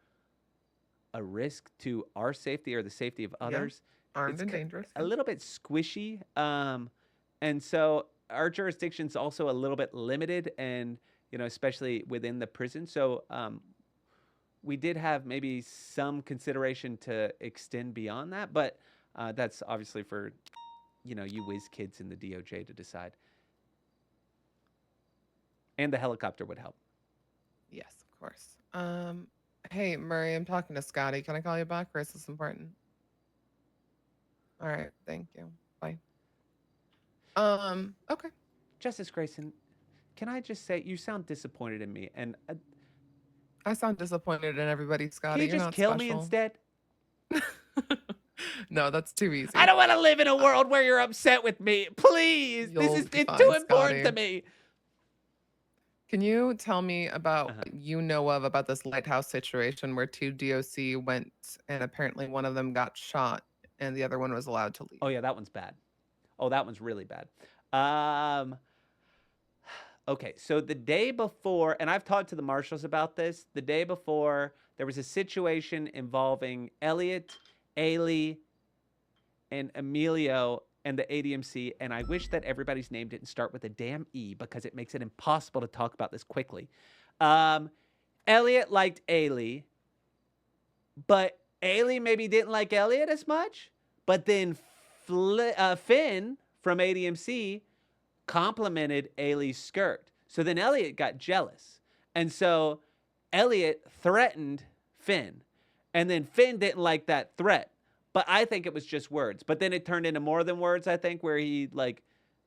a risk to our safety or the safety of others, Armed it's and dangerous. a little bit squishy. And so our jurisdiction's also a little bit limited, and especially within the prison. So we did have maybe some consideration to extend beyond that, but that's obviously for you whiz kids in the DOJ to decide. And the helicopter would help. Yes, of course. Hey, Murray, I'm talking to Scotty. Can I call you back, or is this important? All right, thank you. Bye. Okay. Justice Grayson, can I just say you sound disappointed in me, and I sound disappointed in everybody, Scotty. can you You're just not kill me special. instead? No, that's too easy. I don't want to live in a world where you're upset with me. Please, You'll it's be too fine, important to Scotty. me. Can you tell me about what you know of about this lighthouse situation where 2 DOC went and apparently one of them got shot and the other one was allowed to leave? Oh yeah, that one's bad. Oh, that one's really bad. Okay, so the day before, and I've talked to the marshals about this, the day before there was a situation involving Elliot, Ailey, and Emilio and the ADMC, and I wish that everybody's name didn't start with a damn E because it makes it impossible to talk about this quickly. Elliot liked Ailey, but Ailey maybe didn't like Elliot as much, but then Finn from ADMC complimented Ailey's skirt. So then Elliot got jealous. And so Elliot threatened Finn. And then Finn didn't like that threat. But I think it was just words. But then it turned into more than words, I think, where he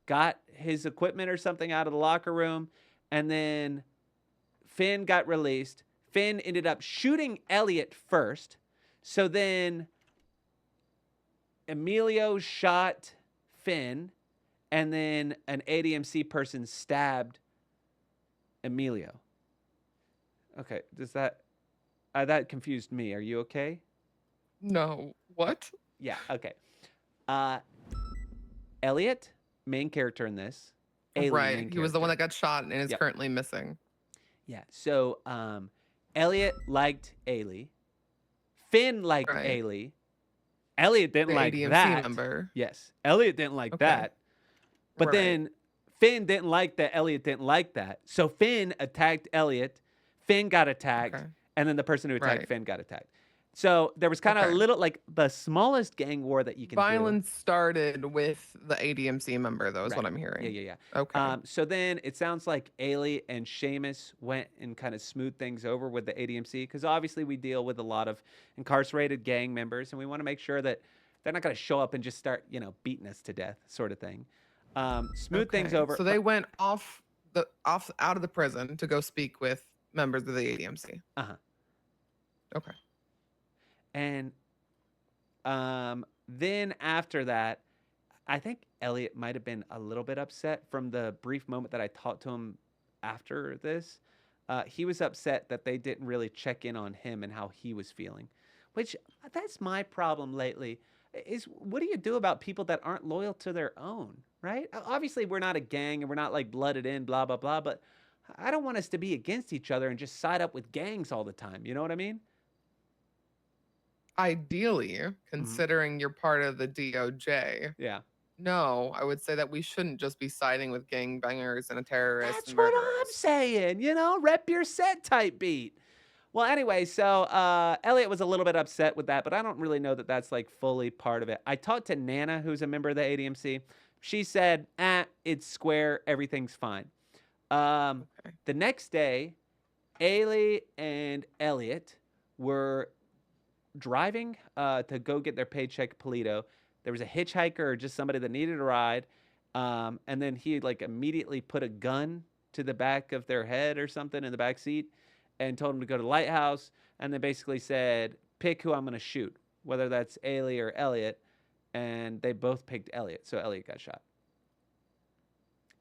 got his equipment or something out of the locker room. And then Finn got released. Finn ended up shooting Elliot first. So then Emilio shot Finn. And then an ADMC person stabbed Emilio. Okay, does that confused me. Are you okay? No. What? Yeah, okay. Elliot, main character in this. Ailey, Right. He was the one that got shot and is Yep. currently missing. Yeah. So Elliot liked Ailey. Finn liked Right. Ailey. Elliot didn't The like ADMC that. member. Yes. Elliot didn't like Okay. that. But Right. then Finn didn't like that. Elliot didn't like that. So Finn attacked Elliot. Finn got attacked. Okay. And then the person who attacked Right. Finn got attacked. So there was kind of Okay. a little, the smallest gang war that you can do. Violence started with the ADMC member, though, is Right. what I'm hearing. Yeah. Okay. So then it sounds like Ailey and Seamus went and kind of smoothed things over with the ADMC, because obviously we deal with a lot of incarcerated gang members, and we want to make sure that they're not going to show up and just start, beating us to death, sort of thing. Smooth things Okay. over. So they went out of the prison to go speak with members of the ADMC. Okay. And then after that, I think Elliot might have been a little bit upset from the brief moment that I talked to him after this. He was upset that they didn't really check in on him and how he was feeling, which that's my problem lately is what do you do about people that aren't loyal to their own, right? Obviously, we're not a gang and we're not blooded in, blah, blah, blah, but I don't want us to be against each other and just side up with gangs all the time. You know what I mean? Ideally, considering you're part of the DOJ, Yeah. no, I would say that we shouldn't just be siding with gangbangers and a terrorist. That's and what I'm murderers. saying, rep your set type beat. Well, anyway, so Elliot was a little bit upset with that, but I don't really know that that's fully part of it. I talked to Nana, who's a member of the ADMC. She said, it's square, everything's fine. Okay. The next day, Ailey and Elliot were driving to go get their paycheck at Polito. There was a hitchhiker or just somebody that needed a ride. And then he immediately put a gun to the back of their head or something in the back seat and told them to go to the lighthouse. And then basically said, pick who I'm going to shoot, whether that's Ailey or Elliot. And they both picked Elliot. So Elliot got shot.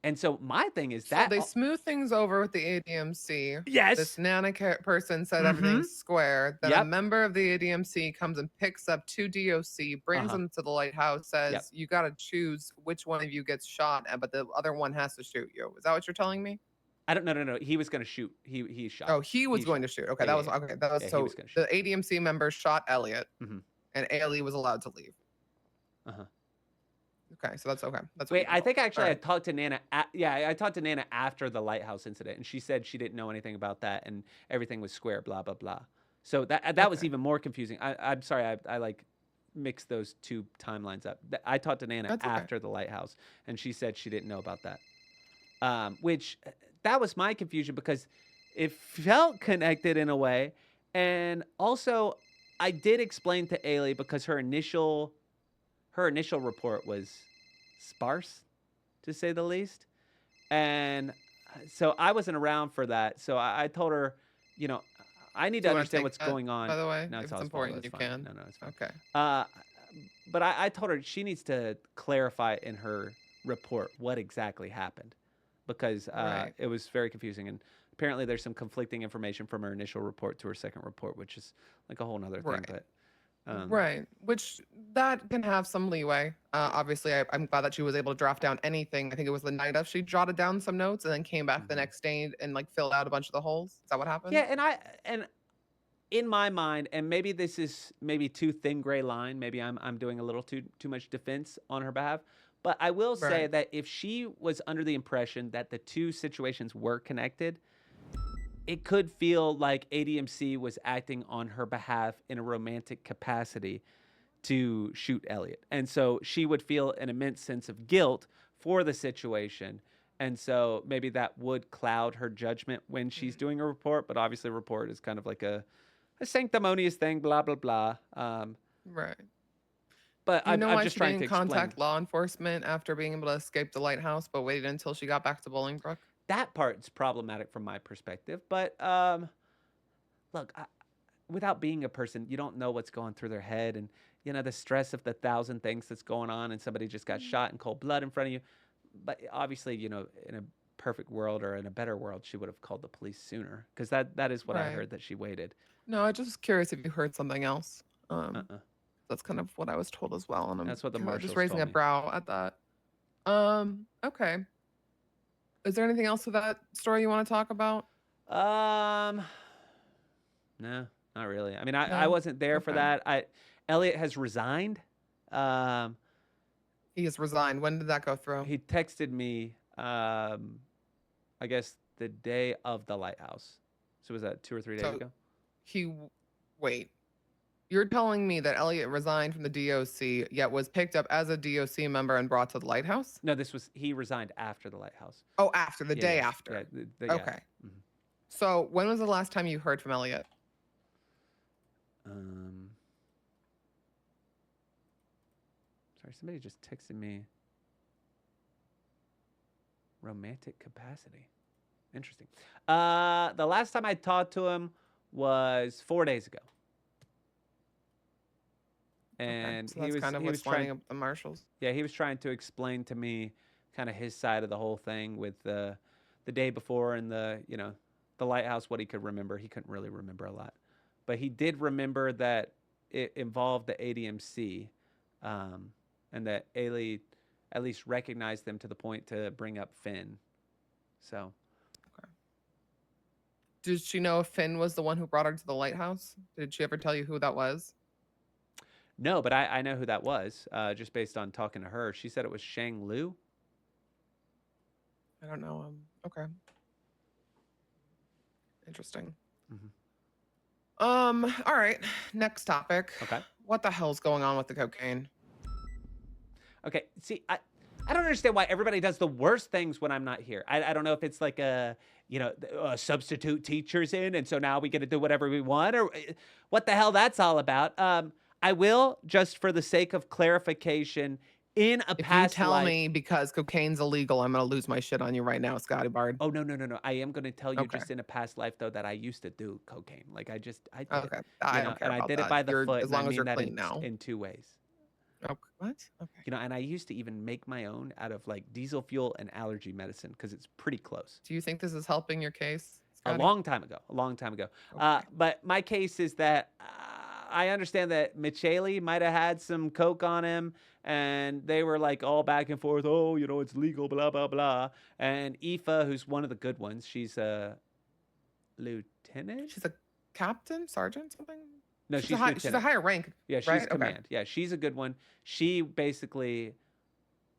And so my thing is that So they smooth things over with the ADMC. Yes. This Nana person said everything's square. Then a Yep. member of the ADMC comes and picks up 2 DOC, brings them to the lighthouse, says, Yep. you got to choose which one of you gets shot, but the other one has to shoot you. Is that what you're telling me? I don't. No. He was gonna shoot. He shot. Oh, he was going shot. to shoot. Okay, Yeah, that was yeah, okay. That was yeah, he so was gonna shoot. the ADMC member shot Elliot, Mhm. and Ailey was allowed to leave. Uh-huh. Okay, so that's okay. That's what Wait, you I know. think actually I Alright. talked to Nana. I talked to Nana after the lighthouse incident, and she said she didn't know anything about that, and everything was square. Blah blah blah. So that was Okay. even more confusing. I'm sorry. I like mixed those two timelines up. I talked to Nana That's okay. after the lighthouse, and she said she didn't know about that. Which that was my confusion because it felt connected in a way, and also I did explain to Ailey because her initial report was sparse, to say the least, and so I wasn't around for that. So I told her, you know, I need Do to you wanna understand take what's that, going on. by the way? No, If it's it's all important, it's you fine. can. No, it's fine. Okay. But I told her she needs to clarify in her report what exactly happened because Right. it was very confusing. And apparently there's some conflicting information from her initial report to her second report, which is like a whole nother thing. Right. But Right. Which that can have some leeway. Obviously, I'm glad that she was able to draft down anything. I think it was the night of she jotted down some notes and then came back the next day and like filled out a bunch of the holes. Is that what happened? yeah, and in my mind, and maybe this is maybe too thin gray line. Maybe I'm doing a little too much defense on her behalf. But I will say Right. that if she was under the impression that the two situations were connected, it could feel like ADMC was acting on her behalf in a romantic capacity to shoot Elliot. And so she would feel an immense sense of guilt for the situation. And so maybe that would cloud her judgment when she's doing a report. But obviously, a report is kind of like a sanctimonious thing, blah, blah, blah. Right. But You know I'm why just she trying to didn't explain. contact law enforcement after being able to escape the lighthouse, but waited until she got back to Bolingbrook? That part's problematic from my perspective. But look, without being a person, you don't know what's going through their head, and you know the stress of the 1,000 things that's going on, and somebody just got shot in cold blood in front of you. But obviously, you know, in a perfect world or in a better world, she would have called the police sooner, because that is what I Right. heard, that she waited. No, I just was curious if you heard something else. Uh-uh. That's kind of what I was told as well, and I'm That's what the kinda marshals just raising told a me. brow at that. Okay. Is there anything else to that story you want to talk about? No, not really. I mean, I No? wasn't there for Okay. that. Elliot has resigned. He has resigned. When did that go through? He texted me, I guess the day of the lighthouse. So was that 2 or 3 days So ago? Wait. You're telling me that Elliot resigned from the DOC, yet was picked up as a DOC member and brought to the lighthouse? No, he resigned after the lighthouse. Oh, after the day Yeah, after. yeah. Okay. Mhm. So when was the last time you heard from Elliot? Sorry, somebody just texted me. Romantic capacity. Interesting. The last time I talked to him was 4 days ago. And so that's kind of he what's was trying, lining up the marshals. yeah, he was trying to explain to me kind of his side of the whole thing with the day before and the lighthouse, what he could remember. He couldn't really remember a lot, but he did remember that it involved the ADMC, and that Ailey at least recognized them to the point to bring up Finn. So Did she know if Finn was the one who brought her to the lighthouse? Did she ever tell you who that was? no, but I know who that was, just based on talking to her. She said it was Shang Lu. I don't know. Okay. Interesting. All right. Next topic. Okay. What the hell's going on with the cocaine? Okay, see, I don't understand why everybody does the worst things when I'm not here. I don't know if it's like a substitute teacher's in, and so now we get to do whatever we want, or what the hell that's all about. I will, just for the sake of clarification, in a If you past tell life. me because cocaine's illegal, I'm gonna lose my shit on you right now, Scotty Bard. Oh no! I am going to tell you Okay. just in a past life though that I used to do cocaine. Like I did Okay. it, I don't care and I about did that. it by the You're- foot. as and I long as mean you're that clean now. in 2 ways. Oh, what? Okay. And I used to even make my own out of like diesel fuel and allergy medicine because it's pretty close. Do you think this is helping your case? A Scotty? long time ago. Okay. But my case is that I understand that Michele might have had some coke on him, and they were like all back and forth. Oh, you know, it's legal, blah blah blah. And Aoife, who's one of the good ones, she's a lieutenant. She's a captain, sergeant, something. No, she's she's a lieutenant. higher rank. Yeah, she's right? command. Okay. Yeah, she's a good one. She basically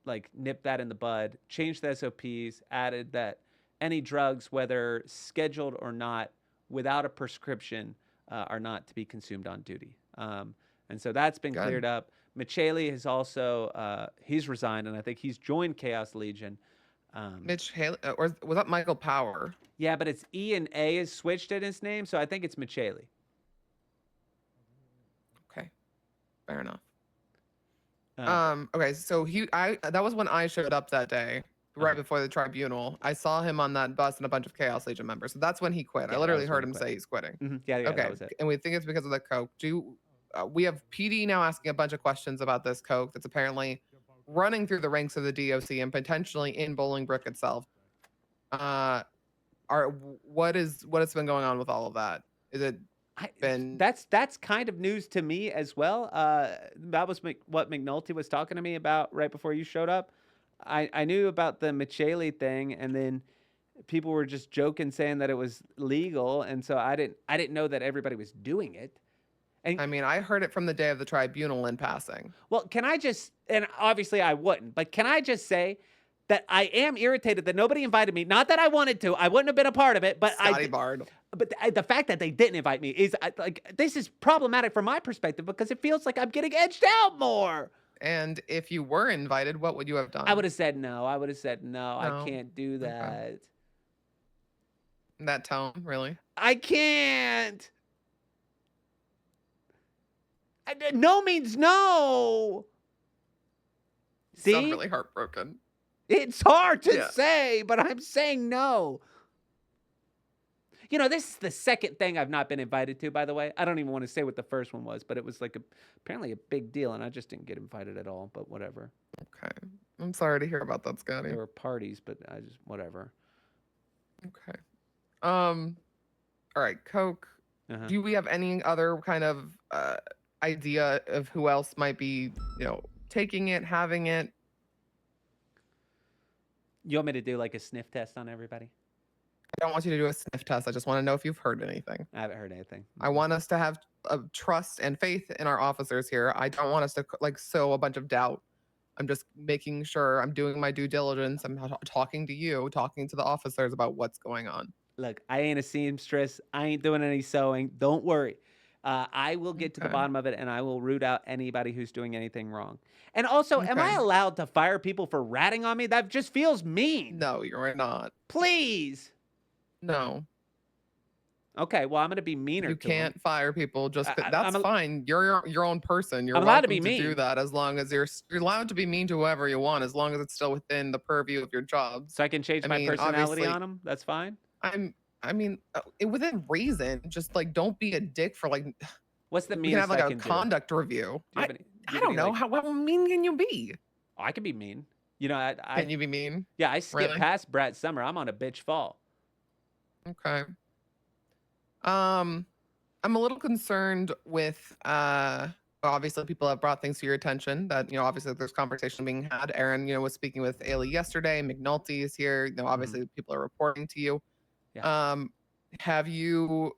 like nipped that in the bud, changed the SOPs, added that any drugs, whether scheduled or not, without a prescription, are not to be consumed on duty. And so that's been Good. cleared up. Michele has also he's resigned, and I think he's joined Chaos Legion. Mitch Haley, or was that Michael Power? Yeah, but it's E and A is switched in his name, so I think it's Michele. Okay, fair enough. Uh, Okay, so that was when I showed up that day, right before the tribunal. I saw him on that bus and a bunch of Chaos Legion members. So that's when he quit. Yeah, I that literally was heard when he him quit. say he's quitting. Yeah, Okay, that was it. and we think it's because of the coke. We have PD now asking a bunch of questions about this coke that's apparently running through the ranks of the DOC and potentially in Bolingbrook itself. What has been going on with all of that? Is it been? That's kind of news to me as well. That was what McNulty was talking to me about right before you showed up. I knew about the Michele thing, and then people were just joking, saying that it was legal, and so I didn't know that everybody was doing it. And I mean, I heard it from the day of the tribunal in passing. well, can I just, and obviously I wouldn't, but can I just say that I am irritated that nobody invited me? Not that I wanted to, I wouldn't have been a part of it, but Scotty Bard. But the fact that they didn't invite me is like, this is problematic from my perspective because it feels like I'm getting edged out more. And if you were invited, what would you have done? I would have said no. I would have said no. I No. can't do that. Okay. That tone, really? I can't. No means no. You See? sound really heartbroken. It's hard to Yeah. say, but I'm saying no. You know, this is the second thing I've not been invited to, by the way. I don't even want to say what the first one was, but it was like apparently a big deal, and I just didn't get invited at all, but whatever. Okay. I'm sorry to hear about that, Scotty. There were parties, but I just, whatever. Okay. All right, Coke. Uh-huh. Do we have any other kind of idea of who else might be, taking it, having it? You want me to do like a sniff test on everybody? I don't want you to do a sniff test. I just want to know if you've heard anything. I haven't heard anything. I want us to have trust and faith in our officers here. I don't want us to sow a bunch of doubt. I'm just making sure I'm doing my due diligence. I'm talking to you, talking to the officers about what's going on. Look, I ain't a seamstress. I ain't doing any sewing. Don't worry. I will get to the Okay. bottom of it, and I will root out anybody who's doing anything wrong. And also, am I Okay. allowed to fire people for ratting on me? That just feels mean. No, you're not. Please. No, Okay, well, I'm going to be meaner you to 'em. can't fire people. Just I- that's I'm fine. You're your own person. You're I'm allowed to welcome be do mean. that as long as you're allowed to be mean to whoever you want, as long as it's still within the purview of your job. So I can change I my mean, personality obviously- on them? That's fine? Within reason. Just don't be a dick for What's the we can meanest have I a can do? conduct review. Do you have any- do you I have don't any, know. like- How mean can you be? Oh, I can be mean. You know, Can you be mean? yeah, I skip Really? past Brad Summer. I'm on a bitch fall. Okay. I'm a little concerned with obviously people have brought things to your attention that obviously there's conversation being had. Aaron was speaking with Ailey yesterday. McNulty is here. Obviously people are reporting to you. Yeah. Have you?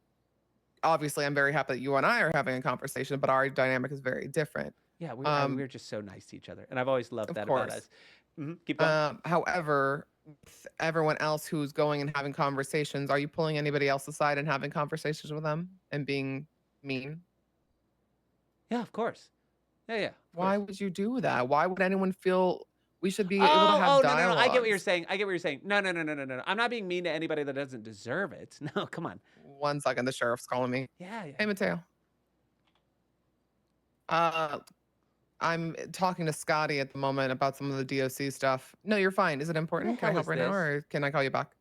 Obviously, I'm very happy that you and I are having a conversation, but our dynamic is very different. Yeah, we're just so nice to each other. And I've always loved Of that about course. us. Keep going. However, with everyone else who's going and having conversations, are you pulling anybody else aside and having conversations with them and being mean? Yeah, of course. Yeah. Of Why course. would you do that? Why would anyone feel we should be able to have dialogue? No. I get what you're saying. No. I'm not being mean to anybody that doesn't deserve it. No, come on. 1 second, the sheriff's calling me. Yeah. Hey, Mateo. I'm talking to Scotty at the moment about some of the DOC stuff. No, you're fine. Is it important? What the Can I hell help is right now, this? or can I call you back?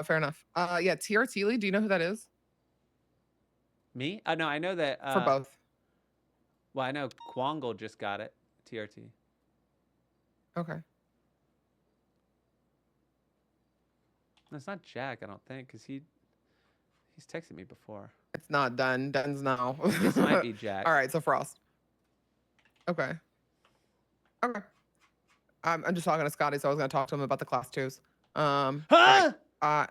Fair enough. Yeah, TRT Lee, do you know who that is? Me? No, I know that. For both. Well, I know Kwongle just got it. TRT. Okay. No, it's not Jack, I don't think, because He's texted me before. It's not done. Done's now. This might be Jack. All right, so Frost. Okay. Okay. I'm just talking to Scotty, so I was gonna talk to him about the class 2s. Huh? Right.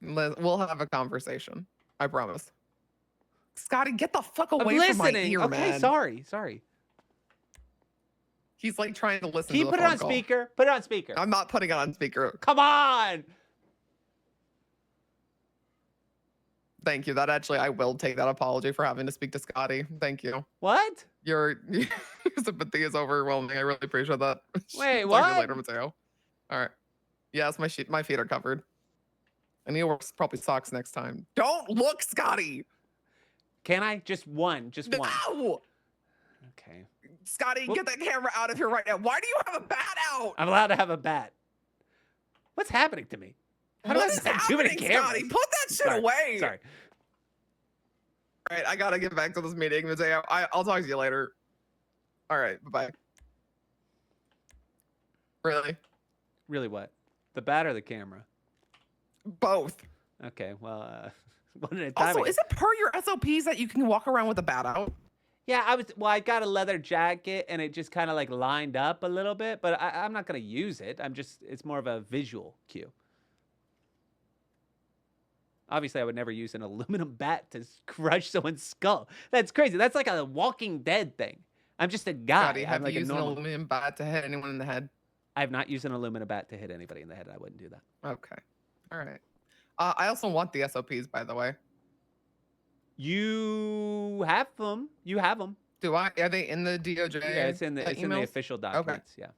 We'll have a conversation. I promise. Scotty, get the fuck away from my ear, okay, man. sorry. He's like trying to listen Can you to the put it phone on call. speaker? Put it on speaker. I'm not putting it on speaker. Come on. Thank you. That actually, I will take that apology for having to speak to Scotty. Thank you. What? Your sympathy is overwhelming. I really appreciate that. Wait, Talk what? to you later, Mateo. All right. Yes, my feet are covered. I need to wear probably socks next time. Don't look, Scotty. Can I? Just one. No. Okay. Scotty, get that camera out of here right now. Why do you have a bat out? I'm allowed to have a bat. What's happening to me? How do I have too many cameras? Scotty? Put that shit Sorry, away. Sorry. All right, I gotta get back to this meeting, Mateo. I'll talk to you later. All right, bye-bye. Really? Really what? The bat or the camera? Both. Okay, well, one at a time. Also, is it per your SOPs that you can walk around with a bat out? Yeah, I got a leather jacket and it just kind of like lined up a little bit, but I'm not going to use it. It's more of a visual cue. Obviously, I would never use an aluminum bat to crush someone's skull. That's crazy. That's like a Walking Dead thing. I'm just a guy. Scotty, have like you used an an aluminum bat to hit anyone in the head? I have not used an aluminum bat to hit anybody in the head. I wouldn't do that. Okay. All right. I also want the SOPs, by the way. You have them. You have them. Do I? Are they in the DOJ? Yeah, it's in the emails? official documents. Yeah.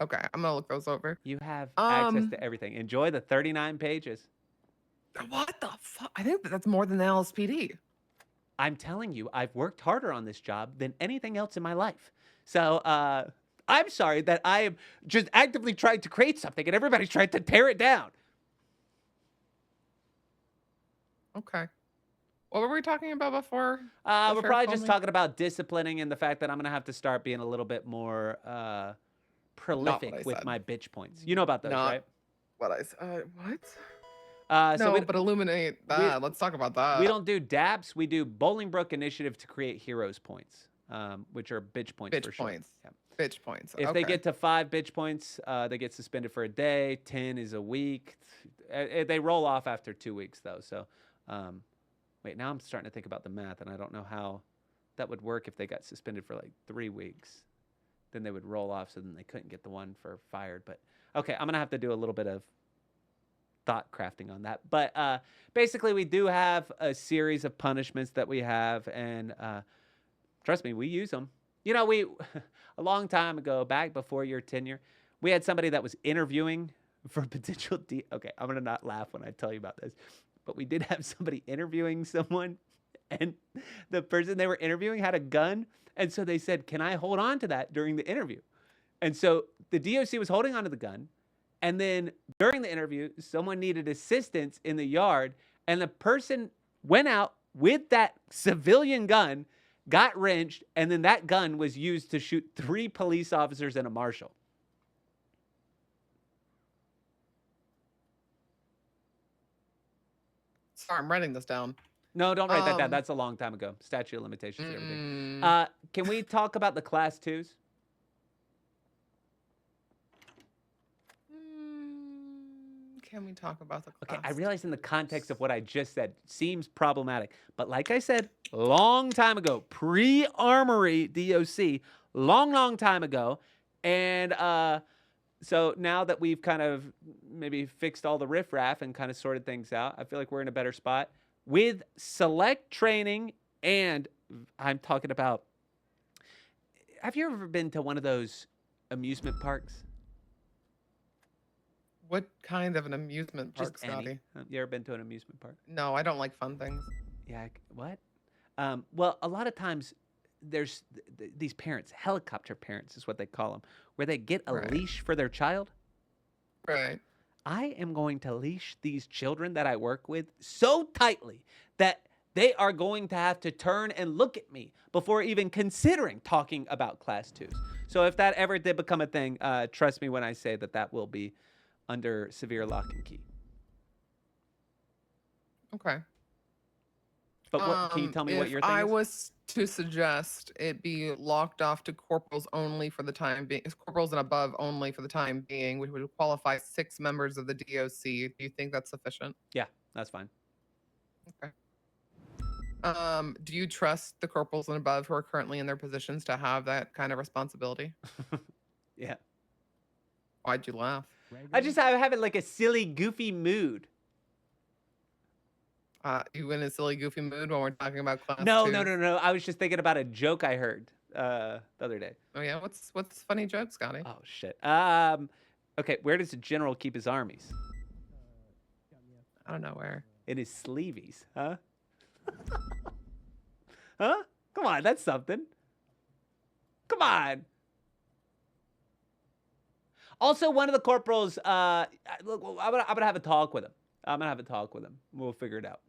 Okay, I'm gonna look those over. You have access to everything. Enjoy the 39 pages. What the fuck? I think that's more than the LSPD. I'm telling you, I've worked harder on this job than anything else in my life. So I'm sorry that I am just actively trying to create something and everybody's trying to tear it down. Okay. What were we talking about before? We're probably just talking about disciplining and the fact that I'm going to have to start being a little bit more prolific with my bitch points. You know about those, right? What I said. What? So but illuminate that. Let's talk about that. We don't do DAPS. We do Bolingbroke Initiative to create heroes points, which are bitch points for sure. Points. Yeah. Bitch points. If they get to 5 bitch points, they get suspended for a day. 10 is a week. They roll off after 2 weeks, though. So, wait, now I'm starting to think about the math, and I don't know how that would work if they got suspended for like 3 weeks. Then they would roll off, so then they couldn't get the one for fired. But, okay, I'm going to have to do a little bit of thought crafting on that. But basically, we do have a series of punishments that we have, and trust me, we use them. You know, a long time ago, back before your tenure, we had somebody that was interviewing for potential okay, I'm going to not laugh when I tell you about this, but we did have somebody interviewing someone, and the person they were interviewing had a gun, and so they said, can I hold on to that during the interview? And so the DOC was holding onto the gun, and then during the interview, someone needed assistance in the yard, and the person went out with that civilian gun, got wrenched, and then that gun was used to shoot 3 police officers and a marshal. Sorry, I'm writing this down. No, don't write that down. That's a long time ago. Statute of limitations and everything. Can we talk about the class 2s? Can we talk about the class? Okay, I realize in the context of what I just said seems problematic, but like I said, long time ago, pre-Armory DOC, long time ago, and so now that we've kind of maybe fixed all the riffraff and kind of sorted things out, I feel like we're in a better spot with select training. And I'm talking about, have you ever been to one of those amusement parks? What kind of an amusement park, Just Scotty? any. You ever been to an amusement park? No, I don't like fun things. Yeah, what? Well, a lot of times there's these parents, helicopter parents is what they call them, where they get a leash for their child. Right. I am going to leash these children that I work with so tightly that they are going to have to turn and look at me before even considering talking about Class 2s. So if that ever did become a thing, trust me when I say that that will be under severe lock and key. Okay. But what, can you tell me what your thing I is? was to suggest it be locked off to corporals only for the time being, corporals and above only for the time being, which would qualify 6 members of the DOC. Do you think that's sufficient? Yeah, that's fine. Okay. Do you trust the corporals and above who are currently in their positions to have that kind of responsibility? Yeah. Why'd you laugh? I have it like a silly, goofy mood. You in a silly, goofy mood when we're talking about class No. 2s? I was just thinking about a joke I heard the other day. Oh yeah, what's funny joke, Scotty? Oh shit. Okay, where does the general keep his armies? I don't know where. In his sleeveys, huh? Huh? Come on, that's something. Come on. Also, one of the corporals, look, I'm gonna have a talk with him. We'll figure it out.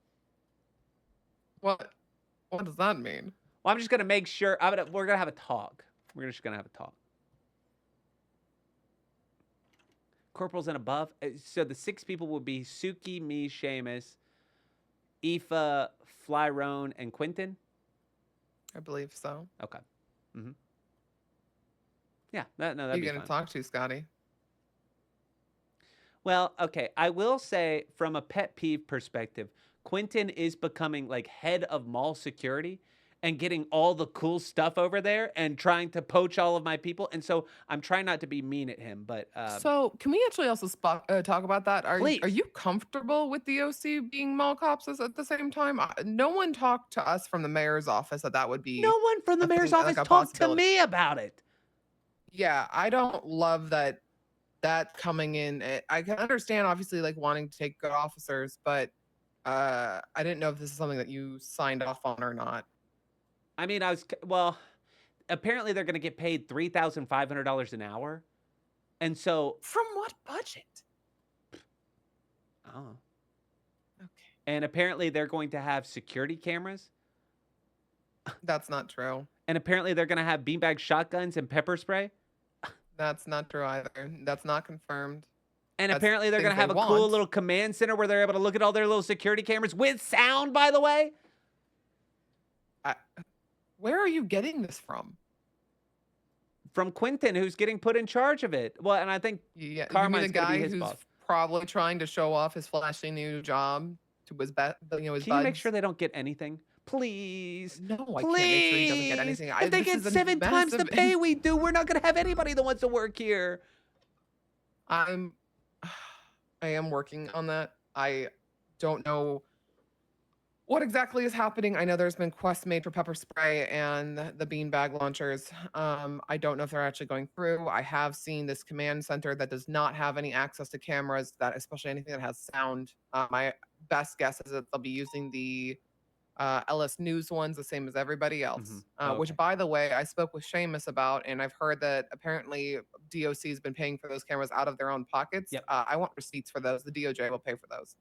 What does that mean? Well, I'm just gonna make sure. We're gonna have a talk. We're just gonna have a talk. Corporals and above. So the 6 people would be Suki, me, Seamus, Aoife, Flyrone, and Quentin. I believe so. Okay. Mm-hmm. Yeah. That'd Who are you be gonna fine. talk to, Scotty? Well, okay. I will say, from a pet peeve perspective, Quentin is becoming like head of mall security and getting all the cool stuff over there and trying to poach all of my people. And so I'm trying not to be mean at him, but So can we actually also talk about that? Are Please. you comfortable with the OC being mall cops at the same time? No one talked to us from the mayor's office that would be. no one from the a mayor's thing, office like a talked to possibility. me about it. Yeah, I don't love that coming in. I can understand obviously like wanting to take good officers, but I didn't know if this is something that you signed off on or not. I mean, apparently they're going to get paid $3,500 an hour. And so, From what budget? oh. Okay. And apparently they're going to have security cameras. That's not true. And apparently they're going to have beanbag shotguns and pepper spray. That's not true either. That's not confirmed. And That's apparently they're things going to have they a cool want. little command center where they're able to look at all their little security cameras with sound, by the way. Where are you getting this from? From Quentin, who's getting put in charge of it. Well, and I think Yeah, you mean Carmine's the going to guy be his who's boss. probably trying to show off his flashy new job to his his Can you make buds? sure they don't get anything? Please. No, I Please. can't make sure he doesn't get anything. If they This get is a 7 times the massive pay we do, we're not going to have anybody that wants to work here. I am working on that. I don't know what exactly is happening. I know there's been requests made for pepper spray and the beanbag launchers. I don't know if they're actually going through. I have seen this command center that does not have any access to cameras, that especially anything that has sound. My best guess is that they'll be using the LS News ones, the same as everybody else. Which, by the way, I spoke with Seamus about, and I've heard that apparently DOC has been paying for those cameras out of their own pockets. Yep. I want receipts for those. The DOJ will pay for those.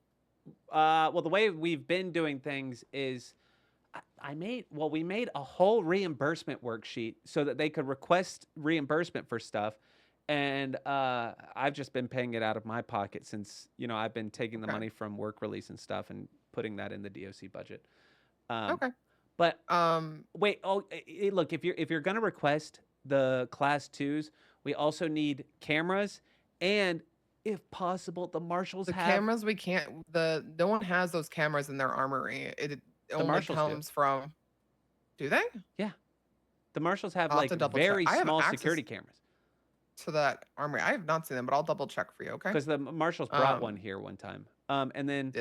Well, the way we've been doing things is we made a whole reimbursement worksheet so that they could request reimbursement for stuff. And I've just been paying it out of my pocket since, I've been taking the money from work release and stuff and putting that in the DOC budget. Okay. But wait, look, if you're going to request the class 2s, we also need cameras, and if possible, the marshals have cameras. We can't. No one has those cameras in their armory. It only marshals do. comes from. Do they? Yeah, the marshals have I'll have like to double very check. I have small access security cameras. To that armory, I have not seen them, but I'll double check for you. Okay. Because the marshals brought one here one time. And then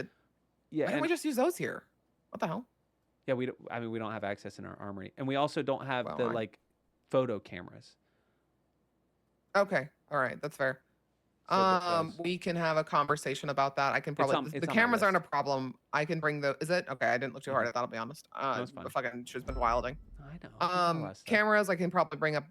why don't we just use those here? What the hell? Yeah, we don't have access in our armory, and we also don't have photo cameras. Okay, all right, that's fair. So we can have a conversation about that. I can probably the cameras aren't a problem. I can bring the. Is it okay? I didn't look too hard. I thought I'll be honest. That's fine. Fucking she's been wilding. I know. Cameras. I can probably bring up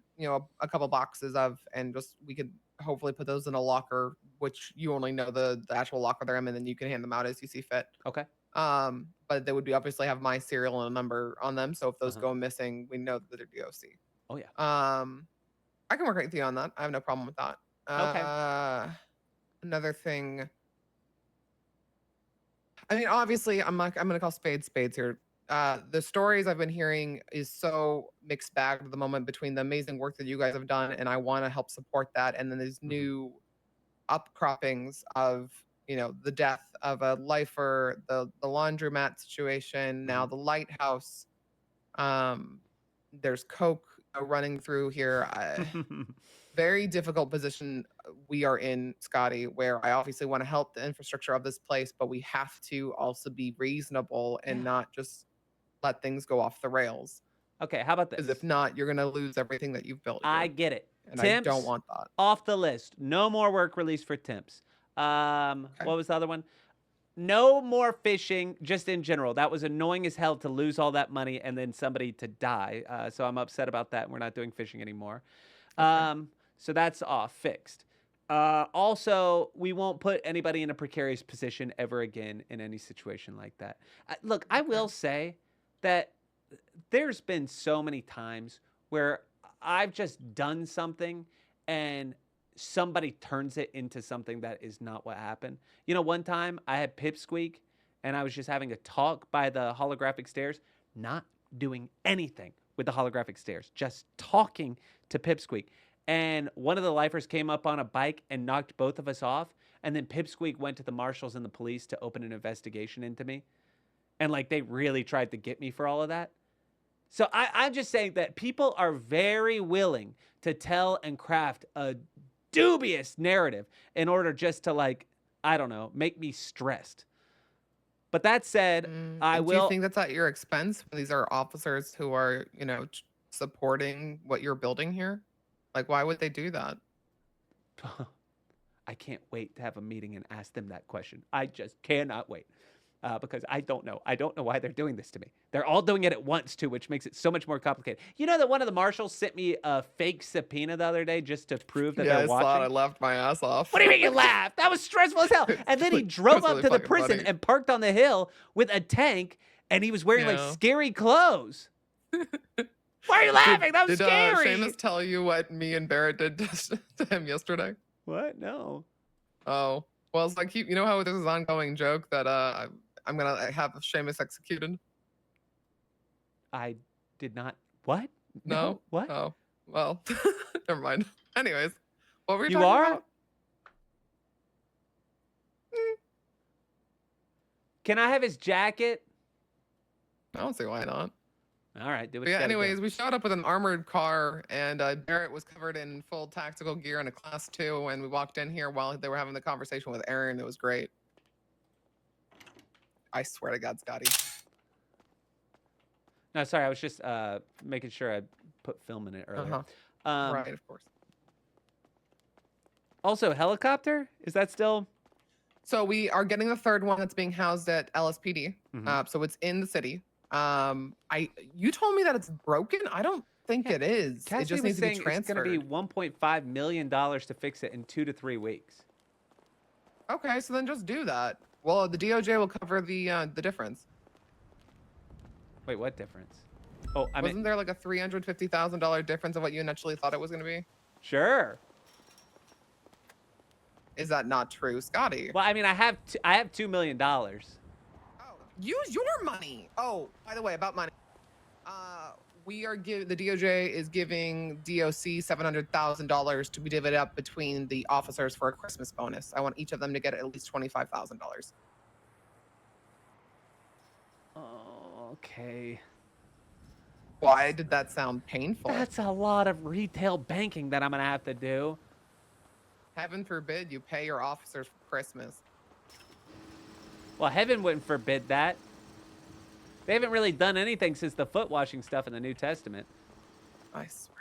a couple boxes of, and just we could hopefully put those in a locker, which you only know the actual locker they're in, and then you can hand them out as you see fit. Okay. But they would be obviously have my serial and a number on them. So if those Uh-huh. go missing, we know that they're DOC. Oh yeah. I can work with you on that. I have no problem with that. Okay. Another thing. I mean, obviously, I'm gonna call spades here. The stories I've been hearing is so mixed bag at the moment between the amazing work that you guys have done, and I want to help support that, and then there's new upcroppings of the death of a lifer, the laundromat situation, now the lighthouse. There's coke running through here. Very difficult position we are in, Scotty, where I obviously want to help the infrastructure of this place, but we have to also be reasonable and not just let things go off the rails. Okay, how about this? Because if not, you're going to lose everything that you've built here. I get it. And Temps, I don't want that. Off the list. No more work release for temps. What was the other one? No more fishing, just in general. That was annoying as hell to lose all that money and then somebody to die. So I'm upset about that. We're not doing fishing anymore. So that's off, fixed. Also, we won't put anybody in a precarious position ever again in any situation like that. Look, I will say that there's been so many times where I've just done something and somebody turns it into something that is not what happened. You know, one time I had Pipsqueak and I was just having a talk by the holographic stairs, not doing anything with the holographic stairs, just talking to Pipsqueak. And one of the lifers came up on a bike and knocked both of us off. And then Pipsqueak went to the marshals and the police to open an investigation into me. And like, they really tried to get me for all of that. So I'm just saying that people are very willing to tell and craft a dubious narrative in order just to, like, I don't know, make me stressed. But that said, Do you think that's at your expense? These are officers who are, supporting what you're building here. Like, why would they do that? I can't wait to have a meeting and ask them that question. I just cannot wait. Because I don't know. I don't know why they're doing this to me. They're all doing it at once, too, which makes it so much more complicated. You know that one of the marshals sent me a fake subpoena the other day just to prove that they're watching? I laughed my ass off. What do you mean you laughed? That was stressful as hell. And then he drove up to the prison and parked on the hill with a tank, and he was wearing, like, scary clothes. Why are you laughing? That was scary. Did Seamus tell you what me and Barrett did to him yesterday? What? No. Oh. Well, it's like, you know how there's this ongoing joke that I'm going to have Seamus executed? I did not. What? No? What? Oh. Well, never mind. Anyways, what were you talking about? Can I have his jacket? I don't see why not. All right, do it. Yeah, anyways, we showed up with an armored car, and Barrett was covered in full tactical gear in a class 2, and we walked in here while they were having the conversation with Aaron. It was great. I swear to God, Scotty. No, sorry, I was just making sure I put film in it earlier. Right, of course. Also, helicopter? Is that still? So we are getting the third one that's being housed at LSPD. So it's in the city. You told me that it's broken. I don't think it is. Cassidy it just needs to be transferred. It's going to be $1.5 million to fix it in 2 to 3 weeks. Okay, so then just do that. Well, the DOJ will cover the difference. Wait, what difference? Oh, wasn't there like a $350,000 difference of what you initially thought it was going to be? Sure. Is that not true, Scotty? Well, I mean, I have $2 million. Use your money. Oh, by the way, about money. The DOJ is giving DOC $700,000 to be divided up between the officers for a Christmas bonus. I want each of them to get at least $25,000. Okay. Why did that sound painful? That's a lot of retail banking that I'm going to have to do. Heaven forbid you pay your officers for Christmas. Well, heaven wouldn't forbid that. They haven't really done anything since the foot washing stuff in the New Testament. I swear.